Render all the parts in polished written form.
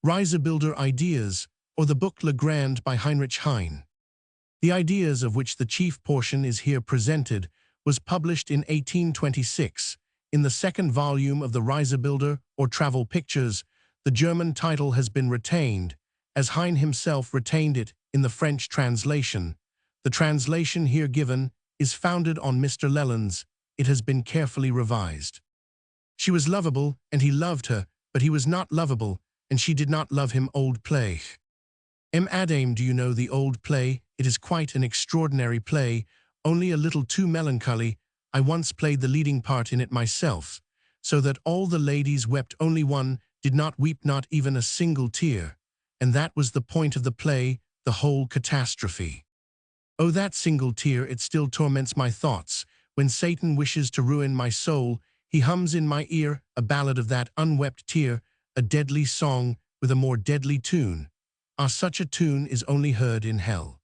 Reisebilder Ideas, or the book Le Grand by Heinrich Heine. The Ideas, of which the chief portion is here presented, was published in 1826. In the second volume of the Reisebilder, or Travel Pictures, the German title has been retained, as Heine himself retained it in the French translation. The translation here given is founded on Mr. Leland's. It has been carefully revised. She was lovable, and he loved her, but he was not lovable, and she did not love him. Old play. Madame, do you know the old play? It is quite an extraordinary play, only a little too melancholy. I once played the leading part in it myself, so that all the ladies wept, only one did not weep, not even a single tear. And that was the point of the play, the whole catastrophe. Oh, that single tear, it still torments my thoughts. When Satan wishes to ruin my soul, he hums in my ear a ballad of that unwept tear, a deadly song with a more deadly tune. Ah, such a tune is only heard in hell.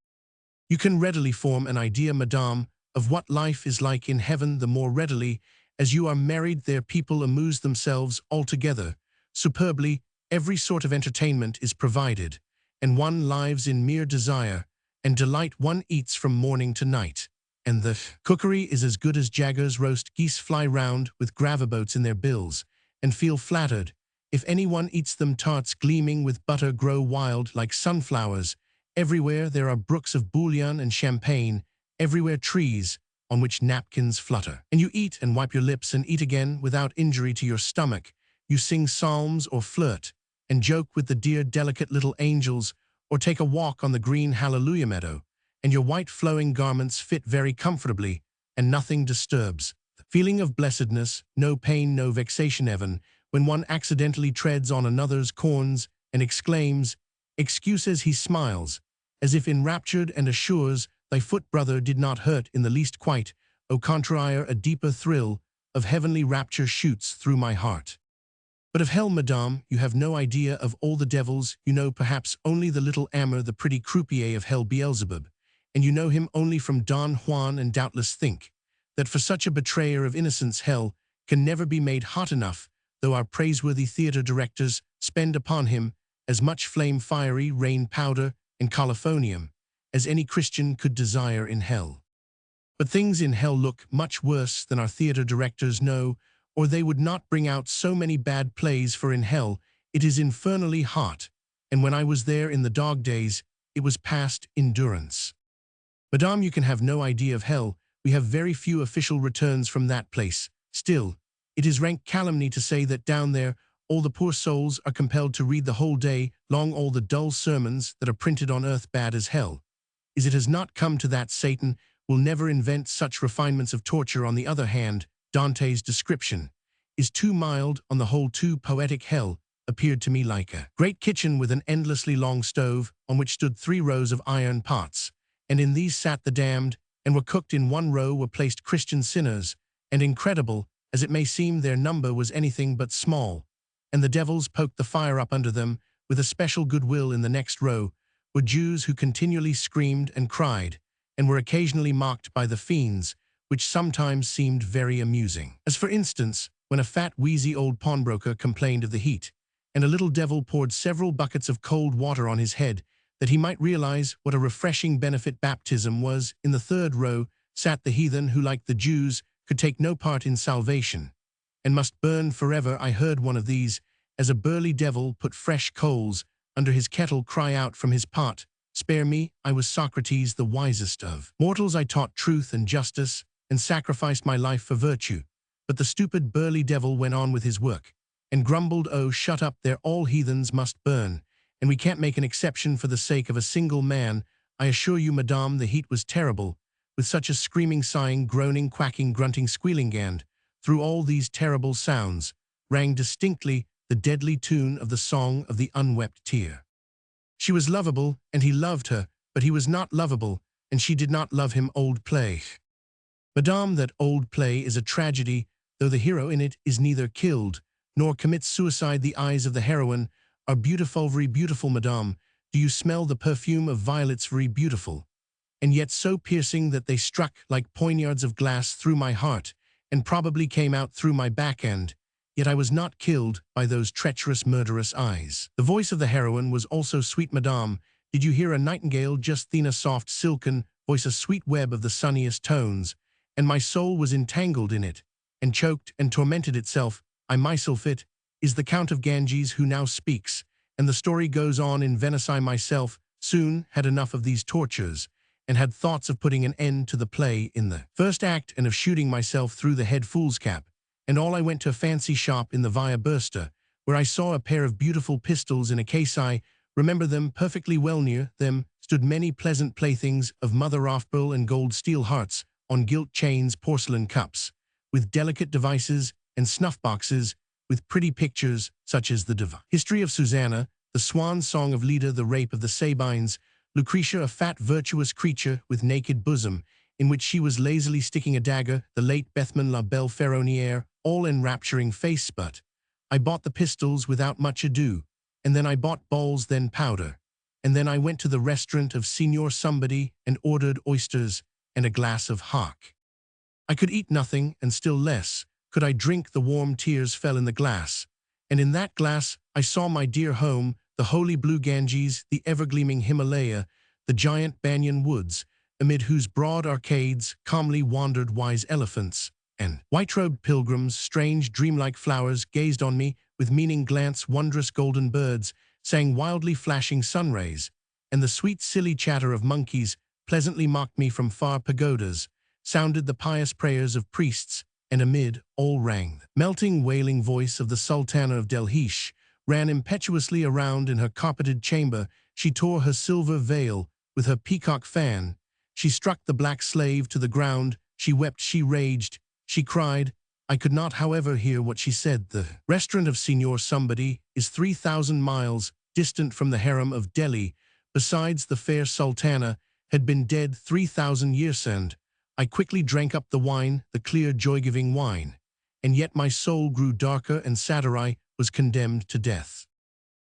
You can readily form an idea, madame, of what life is like in heaven the more readily, as you are married there. People amuse themselves altogether, superbly, every sort of entertainment is provided, and one lives in mere desire, and delight one eats from morning to night, and the cookery is as good as Jaggers. Roast geese fly round with gravaboats in their bills, and feel flattered if anyone eats them. Tarts gleaming with butter grow wild like sunflowers. Everywhere there are brooks of bouillon and champagne, everywhere trees on which napkins flutter. And you eat and wipe your lips and eat again without injury to your stomach. You sing psalms or flirt, and joke with the dear delicate little angels, or take a walk on the green hallelujah meadow, and your white flowing garments fit very comfortably, and nothing disturbs. The feeling of blessedness, no pain, no vexation even, when one accidentally treads on another's corns and exclaims, "Excuses," he smiles, as if enraptured, and assures, "Thy foot, brother, did not hurt in the least quite." Au contraire, a deeper thrill of heavenly rapture shoots through my heart. But of hell, madame, you have no idea. Of all the devils, you know perhaps only the little Amor, the pretty croupier of hell, Beelzebub, and you know him only from Don Juan, and doubtless think that for such a betrayer of innocence hell can never be made hot enough, though our praiseworthy theatre directors spend upon him as much flame, fiery rain powder, and coliphonium as any Christian could desire in hell. But things in hell look much worse than our theatre directors know, or they would not bring out so many bad plays. For in hell it is infernally hot, and when I was there in the dog days, it was past endurance. Madame, you can have no idea of hell. We have very few official returns from that place. Still, it is rank calumny to say that down there all the poor souls are compelled to read the whole day long all the dull sermons that are printed on earth. Bad as hell is, it has not come to that. Satan will never invent such refinements of torture. On the other hand, Dante's description is too mild, on the whole too poetic. Hell appeared to me like a great kitchen with an endlessly long stove on which stood 3 rows of iron pots, and in these sat the damned, and were cooked. In one row were placed Christian sinners, and incredible as it may seem, their number was anything but small, and the devils poked the fire up under them with a special goodwill. In the next row were Jews who continually screamed and cried, and were occasionally mocked by the fiends, which sometimes seemed very amusing. As for instance, when a fat, wheezy old pawnbroker complained of the heat, and a little devil poured several buckets of cold water on his head, that he might realize what a refreshing benefit baptism was. In the third row sat the heathen who, like the Jews, could take no part in salvation, and must burn forever. I heard one of these, as a burly devil put fresh coals under his kettle, cry out from his pot, "Spare me, I was Socrates, the wisest of mortals. I taught truth and justice, and sacrificed my life for virtue." But the stupid burly devil went on with his work, and grumbled, "Oh, shut up there, all heathens must burn, and we can't make an exception for the sake of a single man." I assure you, madame, the heat was terrible, with such a screaming, sighing, groaning, quacking, grunting, squealing, and through all these terrible sounds rang distinctly the deadly tune of the song of the unwept tear. She was lovable, and he loved her, but he was not lovable, and she did not love him. Old play. Madame, that old play is a tragedy, though the hero in it is neither killed nor commits suicide. The eyes of the heroine are beautiful, very beautiful, madame. Do you smell the perfume of violets? Very beautiful, and yet so piercing that they struck like poignards of glass through my heart, and probably came out through my back end, yet I was not killed by those treacherous, murderous eyes. The voice of the heroine was also sweet. Madame, did you hear a nightingale just thin a soft silken voice, a sweet web of the sunniest tones, and my soul was entangled in it, and choked and tormented itself. I myself it is the Count of Ganges who now speaks, and the story goes on in Venice. I myself soon had enough of these tortures, and had thoughts of putting an end to the play in the first act and of shooting myself through the head foolscap. And all I went to a fancy shop in the Via Bursta, where I saw a pair of beautiful pistols in a case. I remember them perfectly well. Near them stood many pleasant playthings of mother of pearl and gold steel hearts on gilt chains, porcelain cups, with delicate devices, and snuff boxes, with pretty pictures such as the History of Susanna, the Swan Song of Leda, the Rape of the Sabines, Lucretia, a fat virtuous creature with naked bosom, in which she was lazily sticking a dagger, the late Bethman, La Belle Ferronnière, all enrapturing face. But I bought the pistols without much ado, and then I bought balls, then powder, and then I went to the restaurant of Signor Somebody and ordered oysters and a glass of hock. I could eat nothing, and still less could I drink. The warm tears fell in the glass, and in that glass I saw my dear home, the holy blue Ganges, the ever-gleaming Himalaya, the giant banyan woods, amid whose broad arcades calmly wandered wise elephants, and white-robed pilgrims. Strange dreamlike flowers gazed on me with meaning glance, wondrous golden birds sang wildly flashing sunrays, and the sweet silly chatter of monkeys pleasantly mocked me from far pagodas, sounded the pious prayers of priests, and amid all rang the melting wailing voice of the Sultana of Delhi. Ran impetuously around in her carpeted chamber. She tore her silver veil with her peacock fan. She struck the black slave to the ground. She wept, she raged, she cried. I could not, however, hear what she said. The restaurant of Signor Somebody is 3,000 miles distant from the harem of Delhi. Besides, the fair Sultana had been dead 3,000 years, and I quickly drank up the wine, the clear, joy-giving wine. And yet my soul grew darker and sadder. I was condemned to death.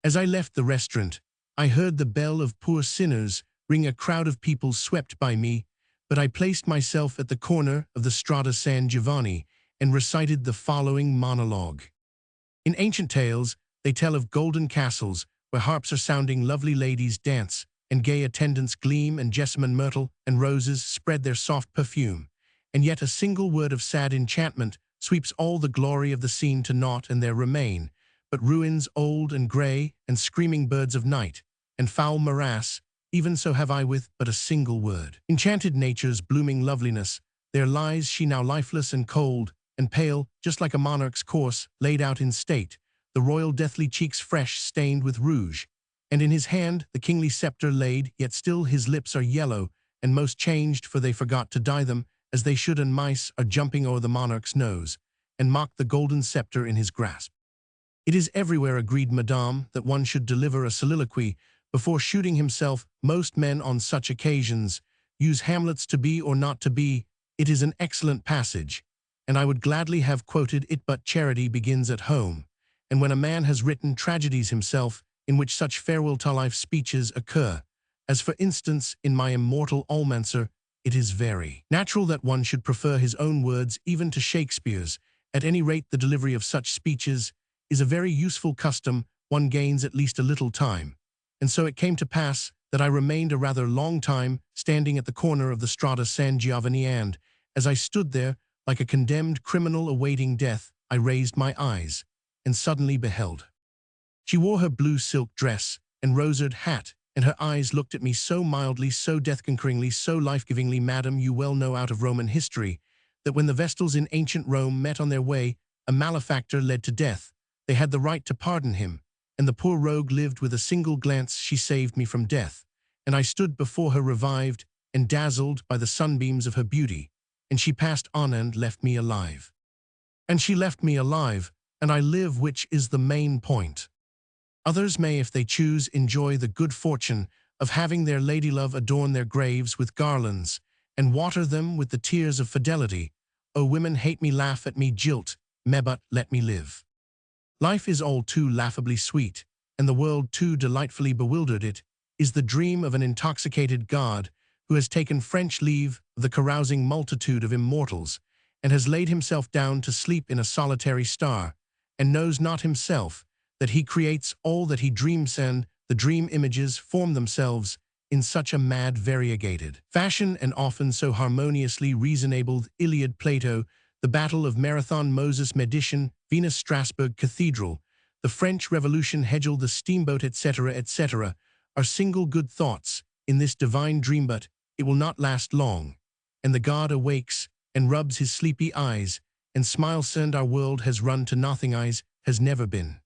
As I left the restaurant, I heard the bell of poor sinners ring. A crowd of people swept by me, but I placed myself at the corner of the Strada San Giovanni and recited the following monologue. In ancient tales, they tell of golden castles where harps are sounding, lovely ladies dance, and gay attendants gleam, and jessamine, myrtle, and roses spread their soft perfume. And yet a single word of sad enchantment sweeps all the glory of the scene to naught, and there remain but ruins old and grey, and screaming birds of night, and foul morass. Even so have I, with but a single word, enchanted nature's blooming loveliness. There lies she now, lifeless and cold and pale, just like a monarch's corse laid out in state, the royal deathly cheeks fresh stained with rouge, and in his hand the kingly scepter laid. Yet still his lips are yellow and most changed, for they forgot to dye them, as they should, and mice are jumping o'er the monarch's nose, and mock the golden scepter in his grasp. It is everywhere agreed, madame, that one should deliver a soliloquy before shooting himself. Most men on such occasions use Hamlet's to be or not to be. It is an excellent passage, and I would gladly have quoted it, but charity begins at home, and when a man has written tragedies himself in which such farewell-to-life speeches occur, as for instance in my immortal Almancer, it is very natural that one should prefer his own words even to Shakespeare's. At any rate, the delivery of such speeches is a very useful custom. One gains at least a little time. And so it came to pass that I remained a rather long time standing at the corner of the Strada San Giovanni, and, as I stood there, like a condemned criminal awaiting death, I raised my eyes, and suddenly beheld. She wore her blue silk dress and roseate hat, and her eyes looked at me so mildly, so death-conqueringly, so life-givingly. Madam, you well know out of Roman history that when the Vestals in ancient Rome met on their way, a malefactor led to death, they had the right to pardon him, and the poor rogue lived. With a single glance she saved me from death, and I stood before her revived and dazzled by the sunbeams of her beauty, and she passed on and left me alive. And she left me alive, and I live, which is the main point. Others may, if they choose, enjoy the good fortune of having their ladylove adorn their graves with garlands, and water them with the tears of fidelity. O women, hate me, laugh at me, jilt me, but let me live. Life is all too laughably sweet, and the world too delightfully bewildered. It is the dream of an intoxicated god who has taken French leave of the carousing multitude of immortals, and has laid himself down to sleep in a solitary star, and knows not himself that he creates all that he dreams, and the dream images form themselves in such a mad variegated fashion and often so harmoniously reasonabled Iliad Plato, the Battle of Marathon Moses Medition, Venus Strasbourg Cathedral, the French Revolution Hegel the Steamboat etc., are single good thoughts in this divine dream, but it will not last long, and the god awakes and rubs his sleepy eyes and smiles, and our world has run to nothing, eyes has never been.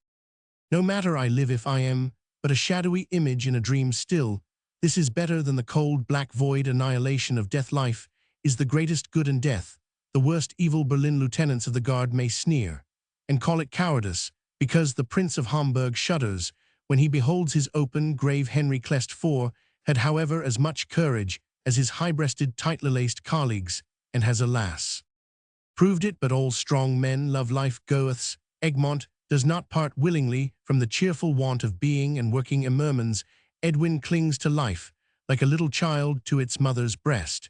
No matter I live if I am but a shadowy image in a dream still, this is better than the cold black void annihilation of death. Life is the greatest good, and death the worst evil. Berlin lieutenants of the guard may sneer and call it cowardice, because the Prince of Hamburg shudders when he beholds his open grave. Henry Clest IV had, however, as much courage as his high-breasted, tightly-laced colleagues, and has, alas, proved it. But all strong men love life. Goethe's Egmont does not part willingly from the cheerful want of being and working. Merman's Edwin clings to life like a little child to its mother's breast,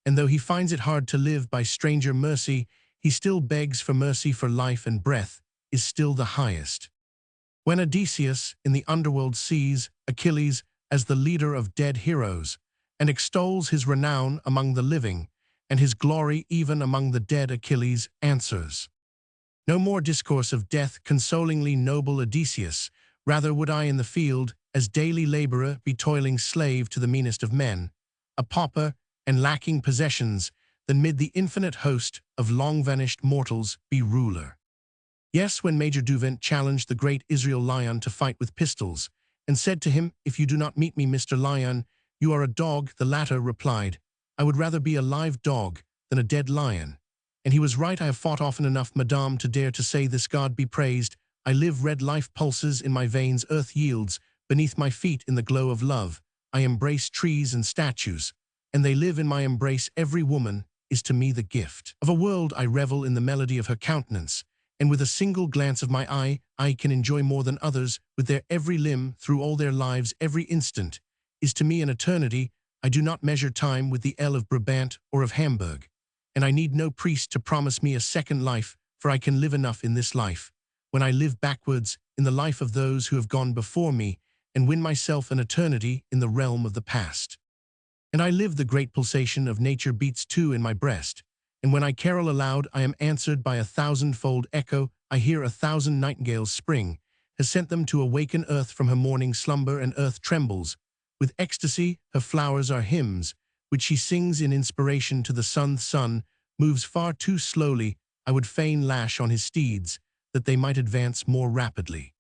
and though he finds it hard to live by stranger mercy, he still begs for mercy, for life and breath is still the highest. When Odysseus in the underworld sees Achilles as the leader of dead heroes, and extols his renown among the living, and his glory even among the dead, Achilles answers, "No more discourse of death, consolingly noble Odysseus, rather would I in the field, as daily laborer, be toiling slave to the meanest of men, a pauper and lacking possessions, than mid the infinite host of long-vanished mortals be ruler." Yes, when Major Duvent challenged the great Israel Lion to fight with pistols, and said to him, "If you do not meet me, Mr. Lion, you are a dog," the latter replied, "I would rather be a live dog than a dead lion." And he was right. I have fought often enough, madame, to dare to say this. God be praised, I live, red life pulses in my veins, earth yields beneath my feet in the glow of love. I embrace trees and statues, and they live in my embrace. Every woman is to me the gift of a world. I revel in the melody of her countenance, and with a single glance of my eye, I can enjoy more than others. With their every limb, through all their lives, every instant is to me an eternity. I do not measure time with the ell of Brabant or of Hamburg, and I need no priest to promise me a second life, for I can live enough in this life, when I live backwards in the life of those who have gone before me, and win myself an eternity in the realm of the past. And I live, the great pulsation of nature beats too in my breast, and when I carol aloud, I am answered by a thousand-fold echo. I hear 1,000 nightingales. Spring has sent them to awaken earth from her morning slumber, and earth trembles with ecstasy. Her flowers are hymns which she sings in inspiration to the sun. The sun moves far too slowly. I would fain lash on his steeds, that they might advance more rapidly.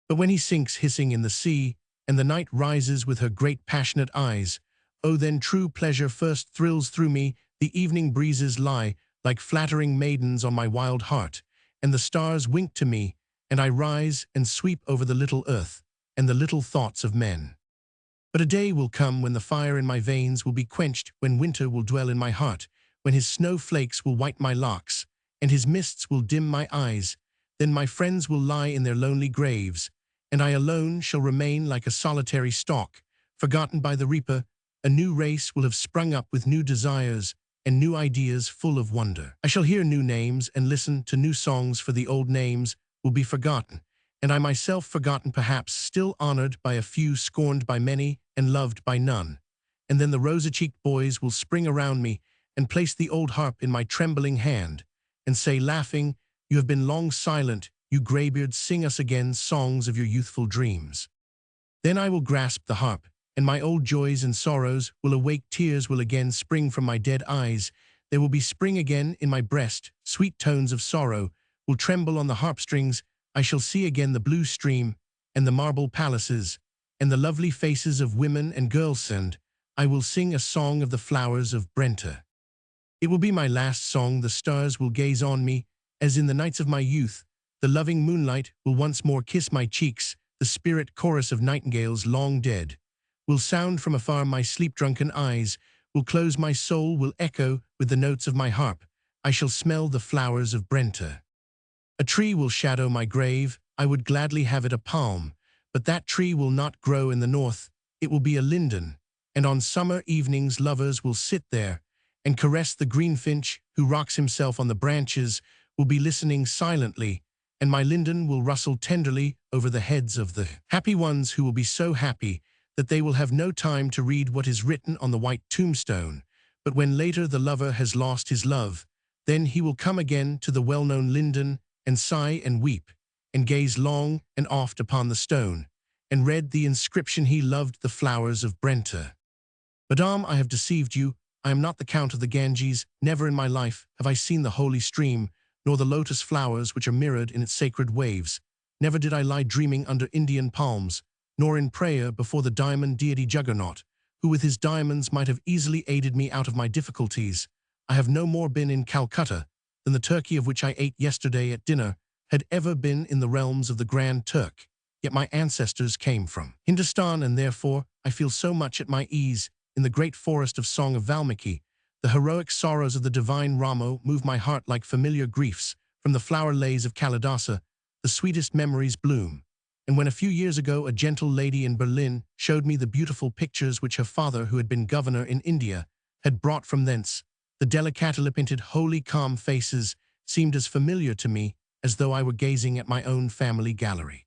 But when he sinks hissing in the sea, and the night rises with her great passionate eyes, oh, then true pleasure first thrills through me. The evening breezes lie like flattering maidens on my wild heart, and the stars wink to me, and I rise and sweep over the little earth and the little thoughts of men. But a day will come when the fire in my veins will be quenched, when winter will dwell in my heart, when his snowflakes will white my locks, and his mists will dim my eyes. Then my friends will lie in their lonely graves, and I alone shall remain like a solitary stalk, forgotten by the reaper. A new race will have sprung up with new desires and new ideas full of wonder. I shall hear new names and listen to new songs, for the old names will be forgotten, and I myself forgotten, perhaps still honored by a few, scorned by many, and loved by none. And then the rosy-cheeked boys will spring around me and place the old harp in my trembling hand, and say, laughing, "You have been long silent, you graybeards, sing us again songs of your youthful dreams." Then I will grasp the harp, and my old joys and sorrows will awake. Tears will again spring from my dead eyes. They will be spring again in my breast. Sweet tones of sorrow will tremble on the harp strings. I shall see again the blue stream, and the marble palaces, and the lovely faces of women and girls, and I will sing a song of the flowers of Brenta. It will be my last song. The stars will gaze on me, as in the nights of my youth. The loving moonlight will once more kiss my cheeks. The spirit chorus of nightingales long dead will sound from afar. My sleep-drunken eyes will close. My soul will echo with the notes of my harp. I shall smell the flowers of Brenta. A tree will shadow my grave. I would gladly have it a palm, but that tree will not grow in the north. It will be a linden, and on summer evenings lovers will sit there and caress the greenfinch, who rocks himself on the branches, will be listening silently, and my linden will rustle tenderly over the heads of the happy ones who will be so happy that they will have no time to read what is written on the white tombstone. But when later the lover has lost his love, then he will come again to the well-known linden and sigh and weep, and gaze long and oft upon the stone, and read the inscription, he loved the flowers of Brenta. Madame, I have deceived you. I am not the Count of the Ganges. Never in my life have I seen the holy stream, nor the lotus flowers which are mirrored in its sacred waves. Never did I lie dreaming under Indian palms, nor in prayer before the diamond deity Juggernaut, who with his diamonds might have easily aided me out of my difficulties. I have no more been in Calcutta than the turkey of which I ate yesterday at dinner had ever been in the realms of the Grand Turk. Yet my ancestors came from Hindustan, and therefore I feel so much at my ease in the great forest of Song of Valmiki. The heroic sorrows of the divine Ramo move my heart like familiar griefs. From the flower lays of Kalidasa, the sweetest memories bloom. And when a few years ago a gentle lady in Berlin showed me the beautiful pictures which her father, who had been governor in India, had brought from thence, the delicately painted, holy, calm faces seemed as familiar to me as though I were gazing at my own family gallery.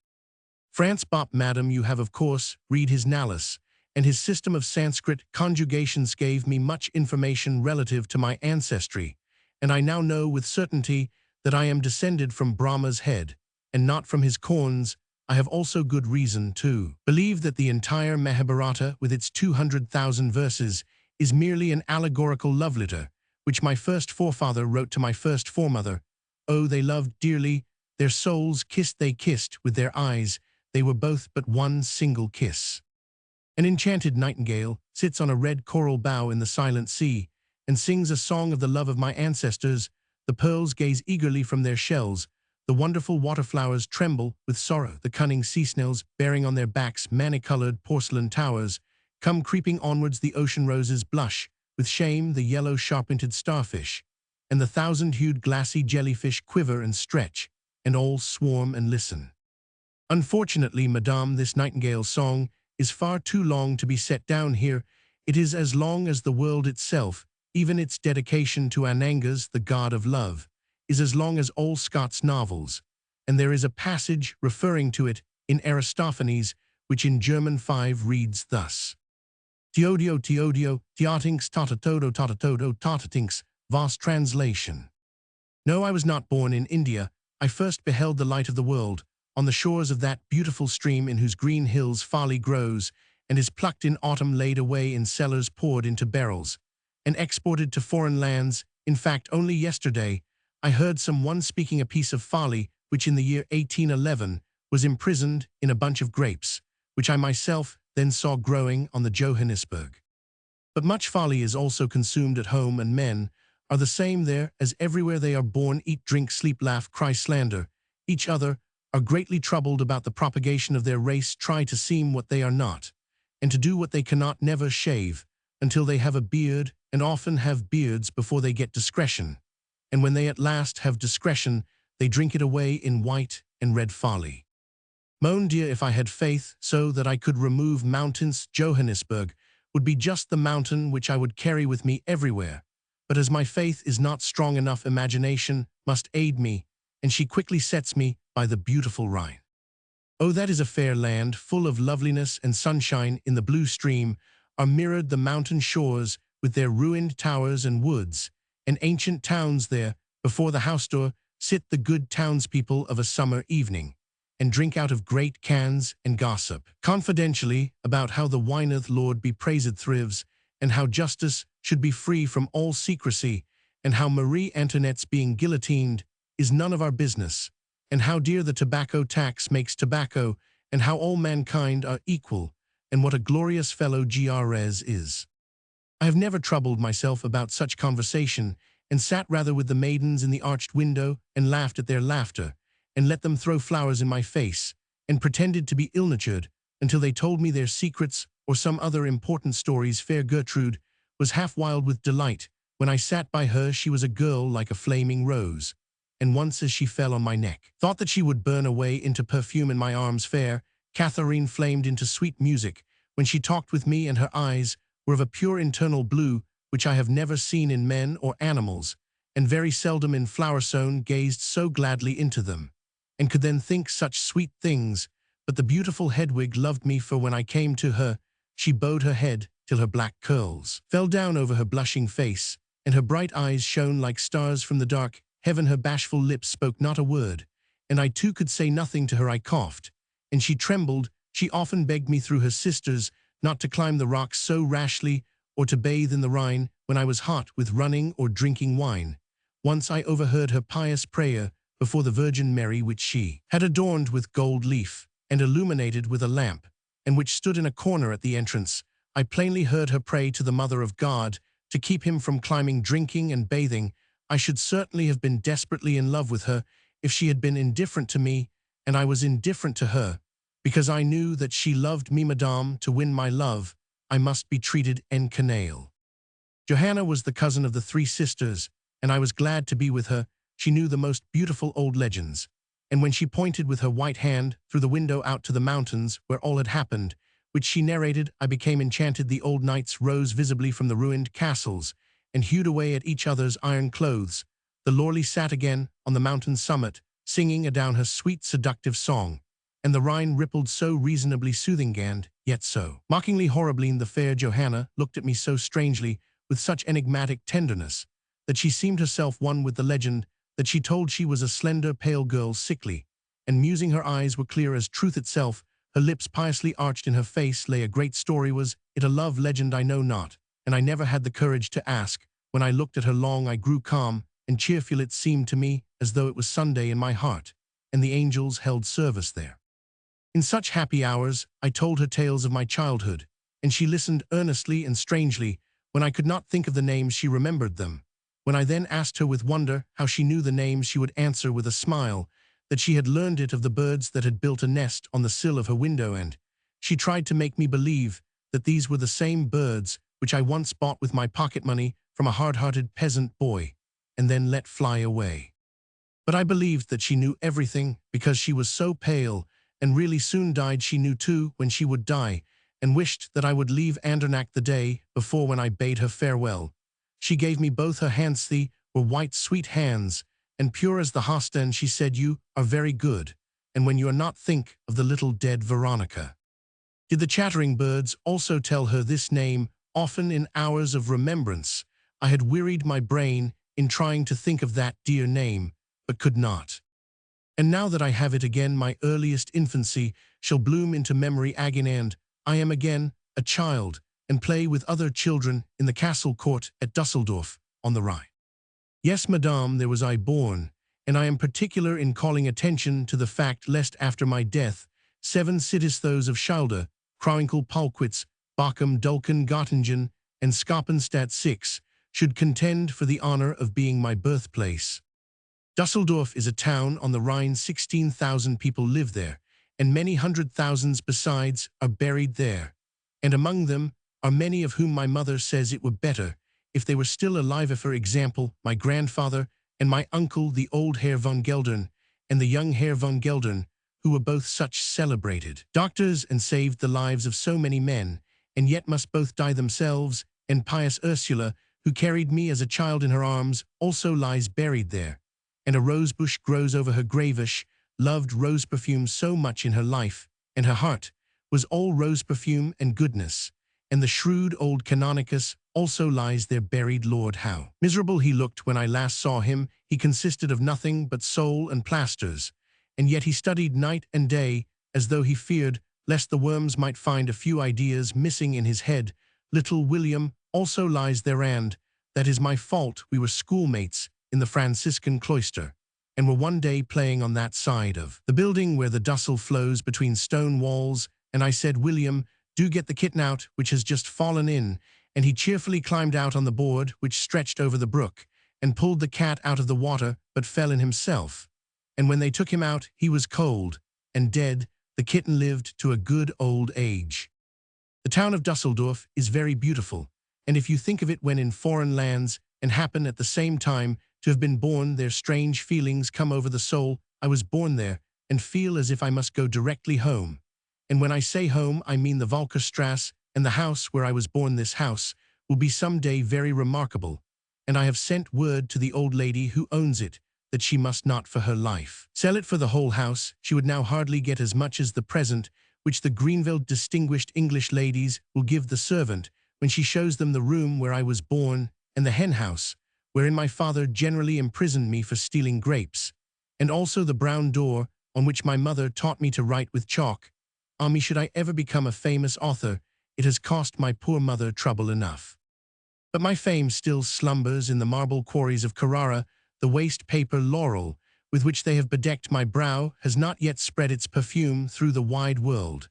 France Bop, madam, you have of course read his Nallas, and his system of Sanskrit conjugations gave me much information relative to my ancestry, and I now know with certainty that I am descended from Brahma's head, and not from his corns. I have also good reason to believe that the entire Mahabharata, with its 200,000 verses, is merely an allegorical love letter, which my first forefather wrote to my first foremother. Oh, they loved dearly, their souls kissed, they kissed with their eyes, they were both but one single kiss. An enchanted nightingale sits on a red coral bough in the silent sea, and sings a song of the love of my ancestors. The pearls gaze eagerly from their shells, the wonderful waterflowers tremble with sorrow, the cunning sea snails, bearing on their backs many-colored porcelain towers, come creeping onwards, the ocean roses blush with shame, the yellow sharp-pointed starfish, and the thousand-hued glassy jellyfish quiver and stretch, and all swarm and listen. Unfortunately, madame, this nightingale's song is far too long to be set down here. It is as long as the world itself. Even its dedication to Anangas, the god of love, is as long as all Scott's novels, and there is a passage referring to it in Aristophanes, which in German 5 reads thus: Teodio, teodio, teotinks tatatodo tatatinks, vast translation. No, I was not born in India. I first beheld the light of the world on the shores of that beautiful stream in whose green hills folly grows, and is plucked in autumn, laid away in cellars, poured into barrels, and exported to foreign lands. In fact, only yesterday I heard some one speaking a piece of folly which in the year 1811 was imprisoned in a bunch of grapes, which I myself then saw growing on the Johannesburg. But much folly is also consumed at home, and men are the same there as everywhere. They are born, eat, drink, sleep, laugh, cry, slander each other, are greatly troubled about the propagation of their race, try to seem what they are not, and to do what they cannot, never shave until they have a beard, and often have beards before they get discretion, and when they at last have discretion, they drink it away in white and red folly. Mon Dieu, if I had faith so that I could remove mountains, Johannesburg would be just the mountain which I would carry with me everywhere. But as my faith is not strong enough, imagination must aid me, and she quickly sets me by the beautiful Rhine. Oh, that is a fair land, full of loveliness and sunshine. In the blue stream are mirrored the mountain shores with their ruined towers and woods, and ancient towns. There, before the house door, sit the good townspeople of a summer evening, and drink out of great cans and gossip confidentially about how the wineth Lord be praised thrives, and how justice should be free from all secrecy, and how Marie Antoinette's being guillotined is none of our business, and how dear the tobacco tax makes tobacco, and how all mankind are equal, and what a glorious fellow Gres is. I have never troubled myself about such conversation, and sat rather with the maidens in the arched window, and laughed at their laughter, and let them throw flowers in my face, and pretended to be ill-natured, until they told me their secrets or some other important stories. Fair Gertrude was half wild with delight. When I sat by her, she was a girl like a flaming rose, and once as she fell on my neck, thought that she would burn away into perfume in my arms. Fair Catherine flamed into sweet music when she talked with me, and her eyes were of a pure internal blue which I have never seen in men or animals, and very seldom in flower sown gazed so gladly into them. and could then think such sweet things, but the beautiful Hedwig loved me, for when I came to her, she bowed her head till her black curls fell down over her blushing face, and her bright eyes shone like stars from the dark heaven. Her bashful lips spoke not a word, and I too could say nothing to her. I coughed, and she trembled. She often begged me through her sisters not to climb the rocks so rashly, or to bathe in the Rhine when I was hot with running or drinking wine. Once I overheard her pious prayer before the Virgin Mary, which she had adorned with gold leaf and illuminated with a lamp, and which stood in a corner at the entrance. I plainly heard her pray to the Mother of God to keep him from climbing, drinking, and bathing. I should certainly have been desperately in love with her if she had been indifferent to me, and I was indifferent to her, because I knew that she loved me. Madame, to win my love, I must be treated en canaille. Johanna was the cousin of the three sisters, and I was glad to be with her. She knew the most beautiful old legends, and when she pointed with her white hand through the window out to the mountains where all had happened, which she narrated, I became enchanted. The old knights rose visibly from the ruined castles and hewed away at each other's iron clothes. The lordly sat again on the mountain summit, singing adown her sweet seductive song, and the Rhine rippled so reasonably soothing and yet so mockingly horribly. The fair Johanna looked at me so strangely, with such enigmatic tenderness, that she seemed herself one with the legend that she told. She was a slender, pale girl, sickly and musing. Her eyes were clear as truth itself. Her lips piously arched. In her face lay a great story. Was it a love legend? I know not, and I never had the courage to ask. When I looked at her long, I grew calm and cheerful. It seemed to me as though it was Sunday in my heart, and the angels held service there. In such happy hours, I told her tales of my childhood, and she listened earnestly and strangely. When I could not think of the names, she remembered them. When I then asked her with wonder how she knew the names, she would answer with a smile that she had learned it of the birds that had built a nest on the sill of her window, and she tried to make me believe that these were the same birds which I once bought with my pocket money from a hard-hearted peasant boy, and then let fly away. But I believed that she knew everything, because she was so pale, and really soon died. She knew too when she would die, and wished that I would leave Andernach the day before. When I bade her farewell, she gave me both her hands. They were white, sweet hands, and pure as the Hosten. She said, "You are very good, and when you are not, think of the little dead Veronica." Did the chattering birds also tell her this name? Often in hours of remembrance, I had wearied my brain in trying to think of that dear name, but could not. And now that I have it again, my earliest infancy shall bloom into memory again, and I am again a child, and play with other children in the castle court at Dusseldorf on the Rhine. Yes, madame, there was I born, and I am particular in calling attention to the fact lest after my death 7 cities, those of Schilde, Krauenkel, Palkwitz, Bochum, Dulken, Göttingen, and Schoppenstadt 6, should contend for the honor of being my birthplace. Dusseldorf is a town on the Rhine. 16,000 people live there, and many hundred thousands besides are buried there, and among them are many of whom my mother says it were better if they were still alive. For example, my grandfather and my uncle, the old Herr von Geldern and the young Herr von Geldern, who were both such celebrated doctors and saved the lives of so many men, and yet must both die themselves. And pious Ursula, who carried me as a child in her arms, also lies buried there, and a rosebush grows over her grave. Loved rose perfume so much in her life, and her heart was all rose perfume and goodness. And the shrewd old Canonicus also lies there buried. Lord, how miserable he looked when I last saw him. He consisted of nothing but soul and plasters, and yet he studied night and day, as though he feared lest the worms might find a few ideas missing in his head. Little William also lies there, and that is my fault. We were schoolmates in the Franciscan cloister, and were one day playing on that side of the building where the Dussel flows between stone walls, and I said, "William, do get the kitten out, which has just fallen in," and he cheerfully climbed out on the board which stretched over the brook, and pulled the cat out of the water, but fell in himself. And when they took him out, he was cold and dead. The kitten lived to a good old age. The town of Dusseldorf is very beautiful, and if you think of it when in foreign lands, and happen at the same time to have been born there, strange feelings come over the soul. I was born there, and feel as if I must go directly home. And when I say home, I mean the Walkerstrasse, and the house where I was born. This house will be some day very remarkable, and I have sent word to the old lady who owns it that she must not for her life sell it for the whole house. She would now hardly get as much as the present which the Greenville distinguished English ladies will give the servant when she shows them the room where I was born, and the hen house, wherein my father generally imprisoned me for stealing grapes, and also the brown door on which my mother taught me to write with chalk. Ah me, should I ever become a famous author, it has cost my poor mother trouble enough. But my fame still slumbers in the marble quarries of Carrara. The waste paper laurel with which they have bedecked my brow has not yet spread its perfume through the wide world.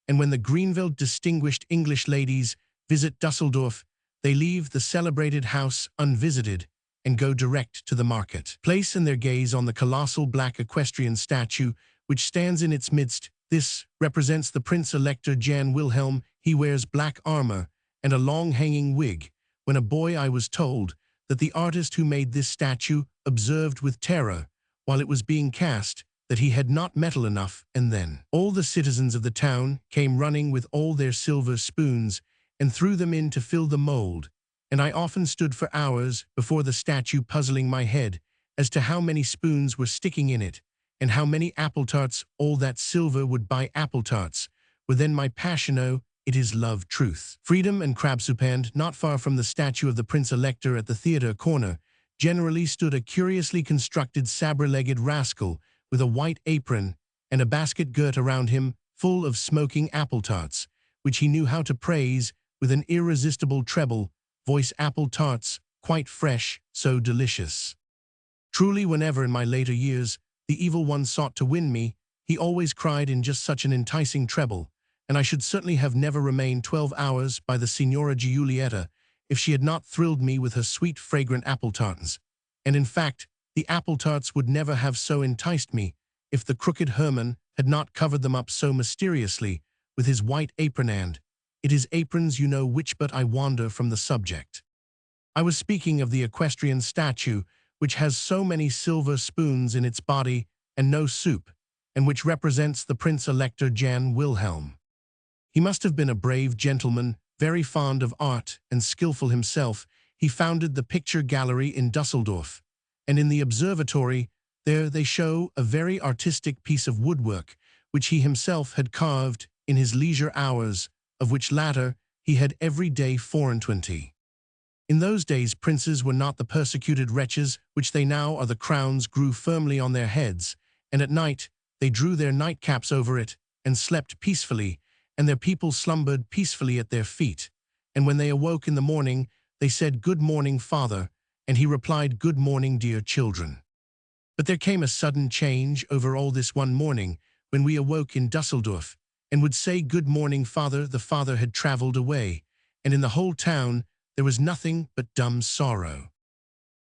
And when the Greenville distinguished English ladies visit Dusseldorf, they leave the celebrated house unvisited and go direct to the market place and their gaze on the colossal black equestrian statue which stands in its midst. This represents the Prince-Elector Jan Wilhelm. He wears black armor and a long hanging wig. When a boy I was told that the artist who made this statue observed with terror, while it was being cast, that he had not metal enough, and then all the citizens of the town came running with all their silver spoons and threw them in to fill the mold, and I often stood for hours before the statue puzzling my head as to how many spoons were sticking in it, and how many apple tarts all that silver would buy apple tarts, were then my passion. Oh, it is love, truth, freedom, and crab soup. And not far from the statue of the Prince-Elector at the theater corner generally stood a curiously constructed sabre-legged rascal with a white apron and a basket girt around him full of smoking apple tarts, which he knew how to praise with an irresistible treble voice. Apple tarts, quite fresh, so delicious. Truly, whenever in my later years the evil one sought to win me, he always cried in just such an enticing treble, and I should certainly have never remained 12 hours by the Signora Giulietta if she had not thrilled me with her sweet fragrant apple tarts. And in fact, the apple tarts would never have so enticed me if the crooked Herman had not covered them up so mysteriously with his white apron. And it is aprons, you know, which, but I wander from the subject. I was speaking of the equestrian statue which has so many silver spoons in its body and no soup, and which represents the Prince-Elector Jan Wilhelm. He must have been a brave gentleman, very fond of art and skillful himself. He founded the picture gallery in Dusseldorf, and in the observatory there they show a very artistic piece of woodwork which he himself had carved in his leisure hours, of which latter he had every day 24. In those days princes were not the persecuted wretches which they now are. The crowns grew firmly on their heads, and at night they drew their nightcaps over it and slept peacefully, and their people slumbered peacefully at their feet. And when they awoke in the morning, they said, "Good morning, father," and he replied, "Good morning, dear children." But there came a sudden change over all this one morning when we awoke in Dusseldorf, and would say, "Good morning, father." The father had traveled away, and in the whole town there was nothing but dumb sorrow.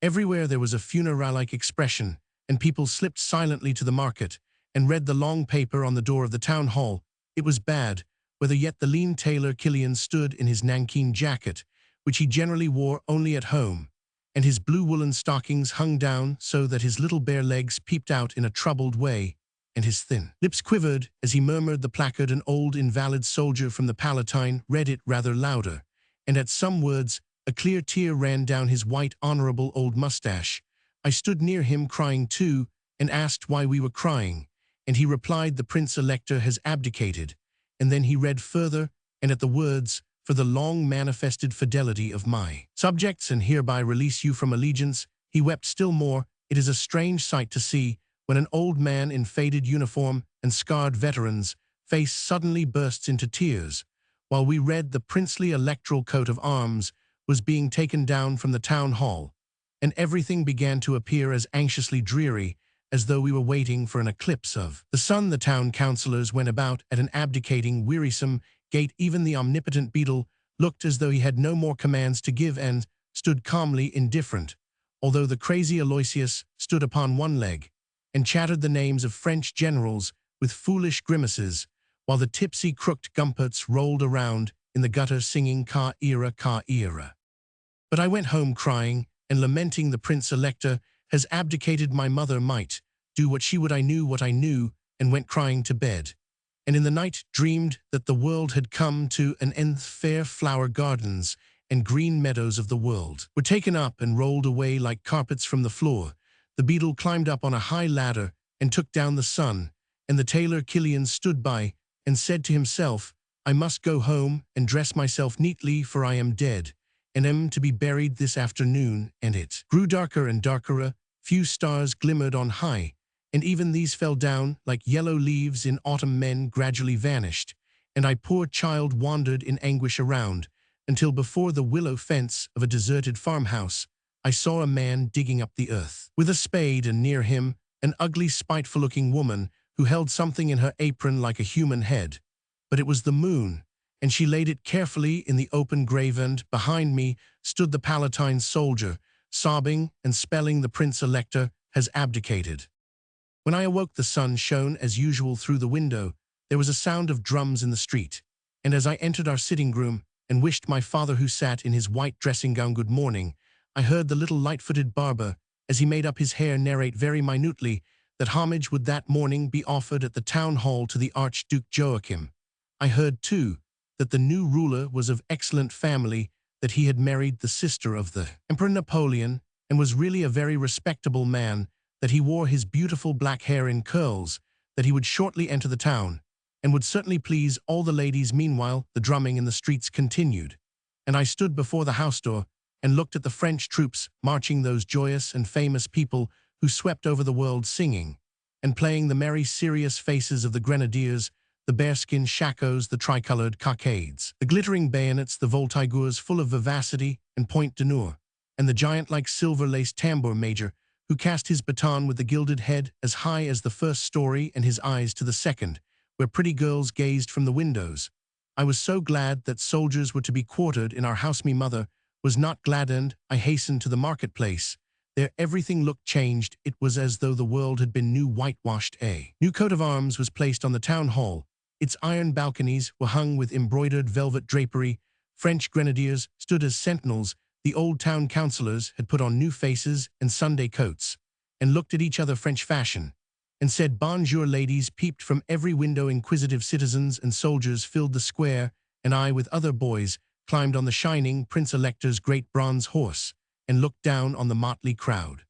Everywhere there was a funeral-like expression, and people slipped silently to the market and read the long paper on the door of the town hall. It was bad, whether yet the lean tailor Killian stood in his nankeen jacket, which he generally wore only at home, and his blue woolen stockings hung down so that his little bare legs peeped out in a troubled way, and his thin lips quivered as he murmured the placard. An old invalid soldier from the Palatine read it rather louder, and at some words a clear tear ran down his white, honorable old mustache. I stood near him crying too, and asked why we were crying, and he replied, "The Prince-Elector has abdicated." And then he read further, and at the words, "For the long manifested fidelity of my subjects, and hereby release you from allegiance," he wept still more. It is a strange sight to see when an old man in faded uniform and scarred veteran's face suddenly bursts into tears, while we read the princely electoral coat of arms was being taken down from the town hall, and everything began to appear as anxiously dreary as though we were waiting for an eclipse of the sun. The town councillors went about at an abdicating, wearisome gait. Even the omnipotent beadle looked as though he had no more commands to give, and stood calmly indifferent, although the crazy Aloysius stood upon one leg and chattered the names of French generals with foolish grimaces, while the tipsy crooked gumperts rolled around in the gutter singing "Ca ira, ca ira." But I went home crying and lamenting. The Prince-Elector has abdicated. My mother might do what she would. I knew what I knew, and went crying to bed, and in the night dreamed that the world had come to an end. Fair flower gardens and green meadows of the world were taken up and rolled away like carpets from the floor. The beadle climbed up on a high ladder and took down the sun, and the tailor Killian stood by and said to himself, I must go home and dress myself neatly, for I am dead, and am to be buried this afternoon. And it grew darker and darker, few stars glimmered on high, and even these fell down like yellow leaves in autumn. Men gradually vanished, and I, poor child, wandered in anguish around, until before the willow fence of a deserted farmhouse, I saw a man digging up the earth with a spade, and near him an ugly, spiteful-looking woman who held something in her apron like a human head. But it was the moon, and she laid it carefully in the open grave, and behind me stood the Palatine soldier, sobbing and spelling, the Prince-Elector has abdicated. When I awoke, the sun shone as usual through the window. There was a sound of drums in the street, and as I entered our sitting room and wished my father, who sat in his white dressing gown, good morning, I heard the little light-footed barber, as he made up his hair, narrate very minutely that homage would that morning be offered at the town hall to the Archduke Joachim. I heard, too, that the new ruler was of excellent family, that he had married the sister of the Emperor Napoleon, and was really a very respectable man, that he wore his beautiful black hair in curls, that he would shortly enter the town, and would certainly please all the ladies. Meanwhile, the drumming in the streets continued, and I stood before the house door and looked at the French troops marching, those joyous and famous people who swept over the world singing and playing, the merry, serious faces of the grenadiers, the bearskin shakos, the tricolored cockades, the glittering bayonets, the voltigeurs full of vivacity and point d'honneur, and the giant-like silver-laced tambour major, who cast his baton with the gilded head as high as the first story and his eyes to the second, where pretty girls gazed from the windows. I was so glad that soldiers were to be quartered in our house. Me mother was not glad, and I hastened to the marketplace. There everything looked changed. It was as though the world had been new whitewashed. A new coat of arms was placed on the town hall. Its iron balconies were hung with embroidered velvet drapery. French grenadiers stood as sentinels. The old town councillors had put on new faces and Sunday coats, and looked at each other French fashion, and said bonjour. Ladies peeped from every window. Inquisitive citizens and soldiers filled the square, and I, with other boys, climbed on the shining Prince-Elector's great bronze horse, and looked down on the motley crowd.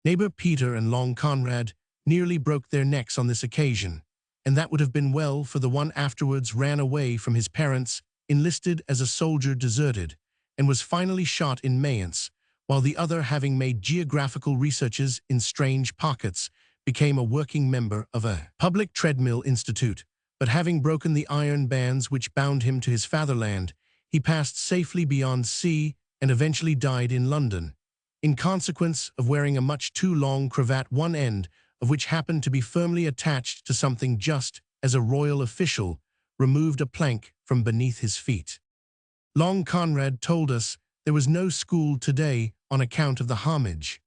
Neighbor Peter and Long Conrad nearly broke their necks on this occasion, and that would have been well, for the one afterwards ran away from his parents, enlisted as a soldier, deserted, and was finally shot in Mayence, while the other, having made geographical researches in strange pockets, became a working member of a public treadmill institute. But having broken the iron bands which bound him to his fatherland, he passed safely beyond sea and eventually died in London, in consequence of wearing a much too long cravat, one end of which happened to be firmly attached to something, just as a royal official removed a plank from beneath his feet. Long Conrad told us there was no school today on account of the homage.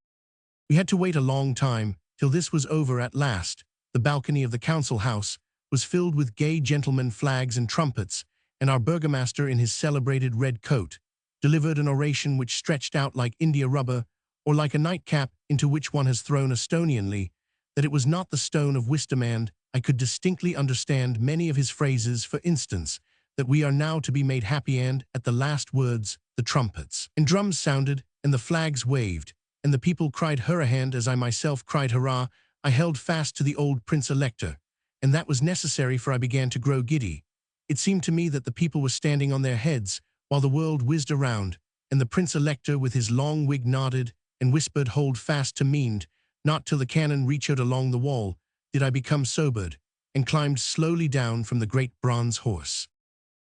We had to wait a long time till this was over at last. The balcony of the council house was filled with gay gentlemen, flags and trumpets, and our burgomaster, in his celebrated red coat, delivered an oration which stretched out like India rubber, or like a nightcap into which one has thrown a stonionly, that it was not the stone of wisdom, and I could distinctly understand many of his phrases. For instance, that we are now to be made happy, and, at the last words, the trumpets and drums sounded, and the flags waved, and the people cried hurrah. And as I myself cried hurrah, I held fast to the old Prince-Elector, and that was necessary, for I began to grow giddy. It seemed to me that the people were standing on their heads, while the world whizzed around, and the Prince-Elector with his long wig nodded and whispered, hold fast to me. Not till the cannon reached along the wall did I become sobered, and climbed slowly down from the great bronze horse.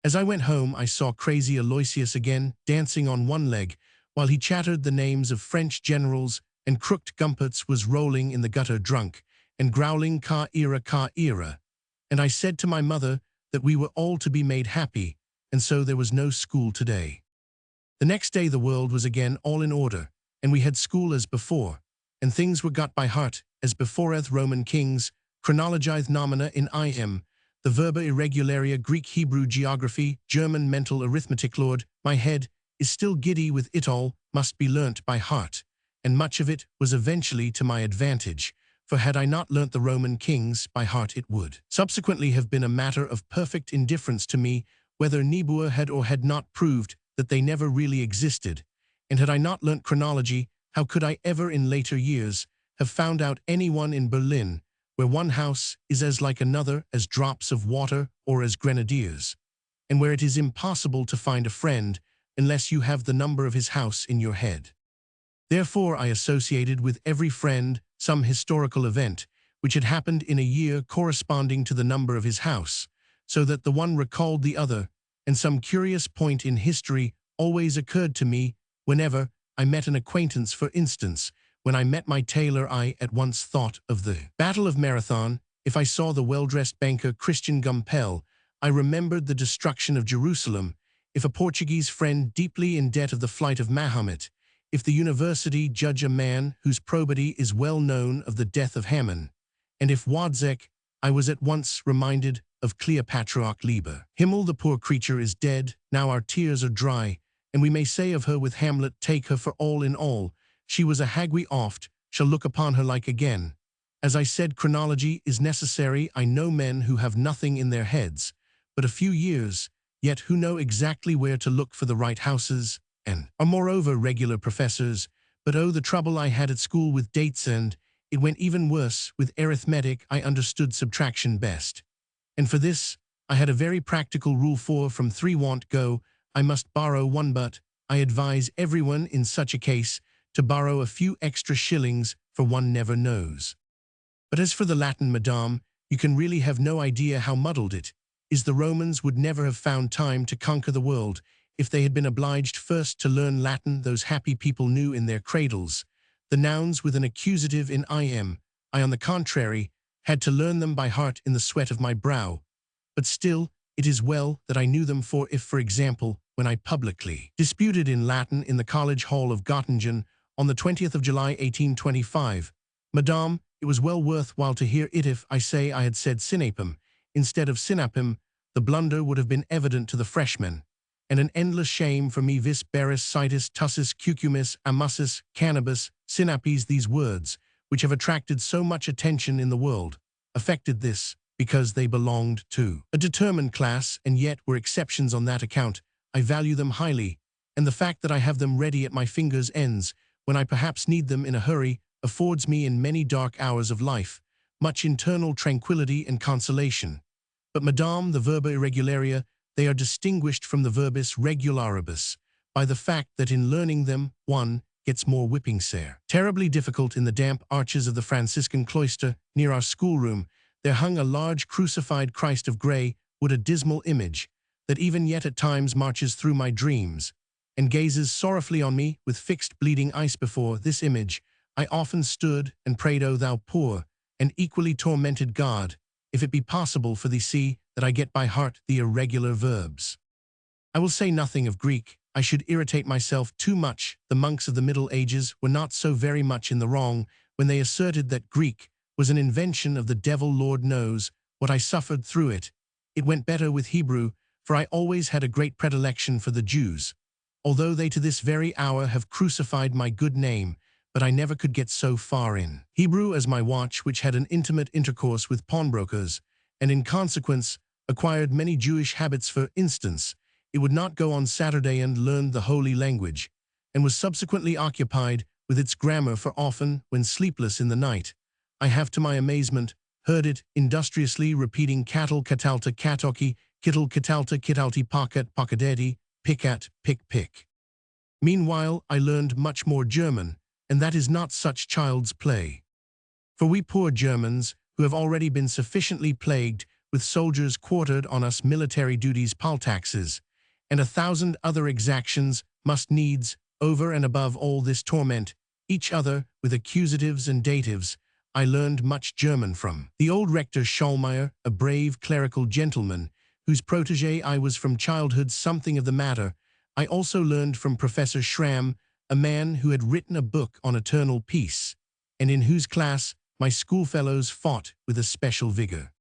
As I went home, I saw crazy Aloysius again, dancing on one leg, while he chattered the names of French generals, and crooked Gumpets was rolling in the gutter drunk, and growling ca era, and I said to my mother that we were all to be made happy, and so there was no school today. The next day the world was again all in order, and we had school as before, and things were got by heart, as beforeth Roman kings, chronologith nomina in im, the verba irregularia, Greek, Hebrew, geography, German, mental arithmetic. Lord, my head is still giddy with it all, must be learnt by heart, and much of it was eventually to my advantage, for had I not learnt the Roman kings by heart, it would subsequently have been a matter of perfect indifference to me whether Niebuhr had or had not proved that they never really existed, and had I not learnt chronology, how could I ever in later years have found out anyone in Berlin, where one house is as like another as drops of water or as grenadiers, and where it is impossible to find a friend unless you have the number of his house in your head. Therefore I associated with every friend some historical event which had happened in a year corresponding to the number of his house, so that the one recalled the other, and some curious point in history always occurred to me whenever I met an acquaintance. For instance, when I met my tailor, I at once thought of the Battle of Marathon. If I saw the well-dressed banker Christian Gumpel, I remembered the destruction of Jerusalem. If a Portuguese friend deeply in debt of the flight of Mahomet, if the university judge a man whose probity is well known of the death of Haman, and if Wadzek, I was at once reminded of Cleopatra Liebe. Himmel, the poor creature, is dead, now our tears are dry, and we may say of her with Hamlet, take her for all in all, she was a hag we oft shall look upon her like again. As I said, chronology is necessary. I know men who have nothing in their heads, but a few years, yet who know exactly where to look for the right houses, and are moreover regular professors. But oh, the trouble I had at school with dates, and it went even worse with arithmetic. I understood subtraction best, and for this I had a very practical rule: 4 from 3 won't go. I must borrow 1, but I advise everyone in such a case to borrow a few extra shillings, for one never knows. But as for the Latin, madame, you can really have no idea how muddled it is. The Romans would never have found time to conquer the world if they had been obliged first to learn Latin. Those happy people knew in their cradles the nouns with an accusative in im. I, on the contrary, had to learn them by heart in the sweat of my brow. But still, it is well that I knew them, for if, for example, when I publicly disputed in Latin in the College Hall of Göttingen on the 20th of July 1825, madame, it was well worth while to hear it. If I say I had said synapum instead of synapim, the blunder would have been evident to the freshmen, and an endless shame for me. Vis beris citus tussis cucumis amussis cannabis synapes. These words, which have attracted so much attention in the world, affected this because they belonged to a determined class, and yet were exceptions on that account. I value them highly, and the fact that I have them ready at my fingers' ends when I perhaps need them in a hurry affords me in many dark hours of life much internal tranquility and consolation. But madame, the verba irregularia, they are distinguished from the verbis regularibus by the fact that in learning them one gets more whipping sare. Terribly difficult. In the damp arches of the Franciscan cloister near our schoolroom there hung a large crucified Christ of grey wood, a dismal image that even yet at times marches through my dreams and gazes sorrowfully on me with fixed bleeding eyes. Before this image I often stood and prayed, O thou poor and equally tormented God, if it be possible for thee, see that I get by heart the irregular verbs. I will say nothing of Greek. I should irritate myself too much. The monks of the Middle Ages were not so very much in the wrong when they asserted that Greek was an invention of the devil. Lord knows what I suffered through it. It went better with Hebrew, for I always had a great predilection for the Jews, although they to this very hour have crucified my good name. But I never could get so far in Hebrew as my watch, which had an intimate intercourse with pawnbrokers, and in consequence acquired many Jewish habits. For instance, it would not go on Saturday and learned the holy language, and was subsequently occupied with its grammar, for often, when sleepless in the night, I have to my amazement heard it industriously repeating cattle catalta katoki, kittle catalta kitalti pocket pockadeti, picat pick pick. Meanwhile I learned much more German, and that is not such child's play. For we poor Germans, who have already been sufficiently plagued with soldiers quartered on us, military duties, poll taxes, and 1,000 other exactions, must needs, over and above all this, torment each other with accusatives and datives. I learned much German from the old rector Schallmeyer, a brave clerical gentleman, whose protégé I was from childhood. Something of the matter I also learned from Professor Schramm, a man who had written a book on eternal peace, and in whose class my schoolfellows fought with a special vigor.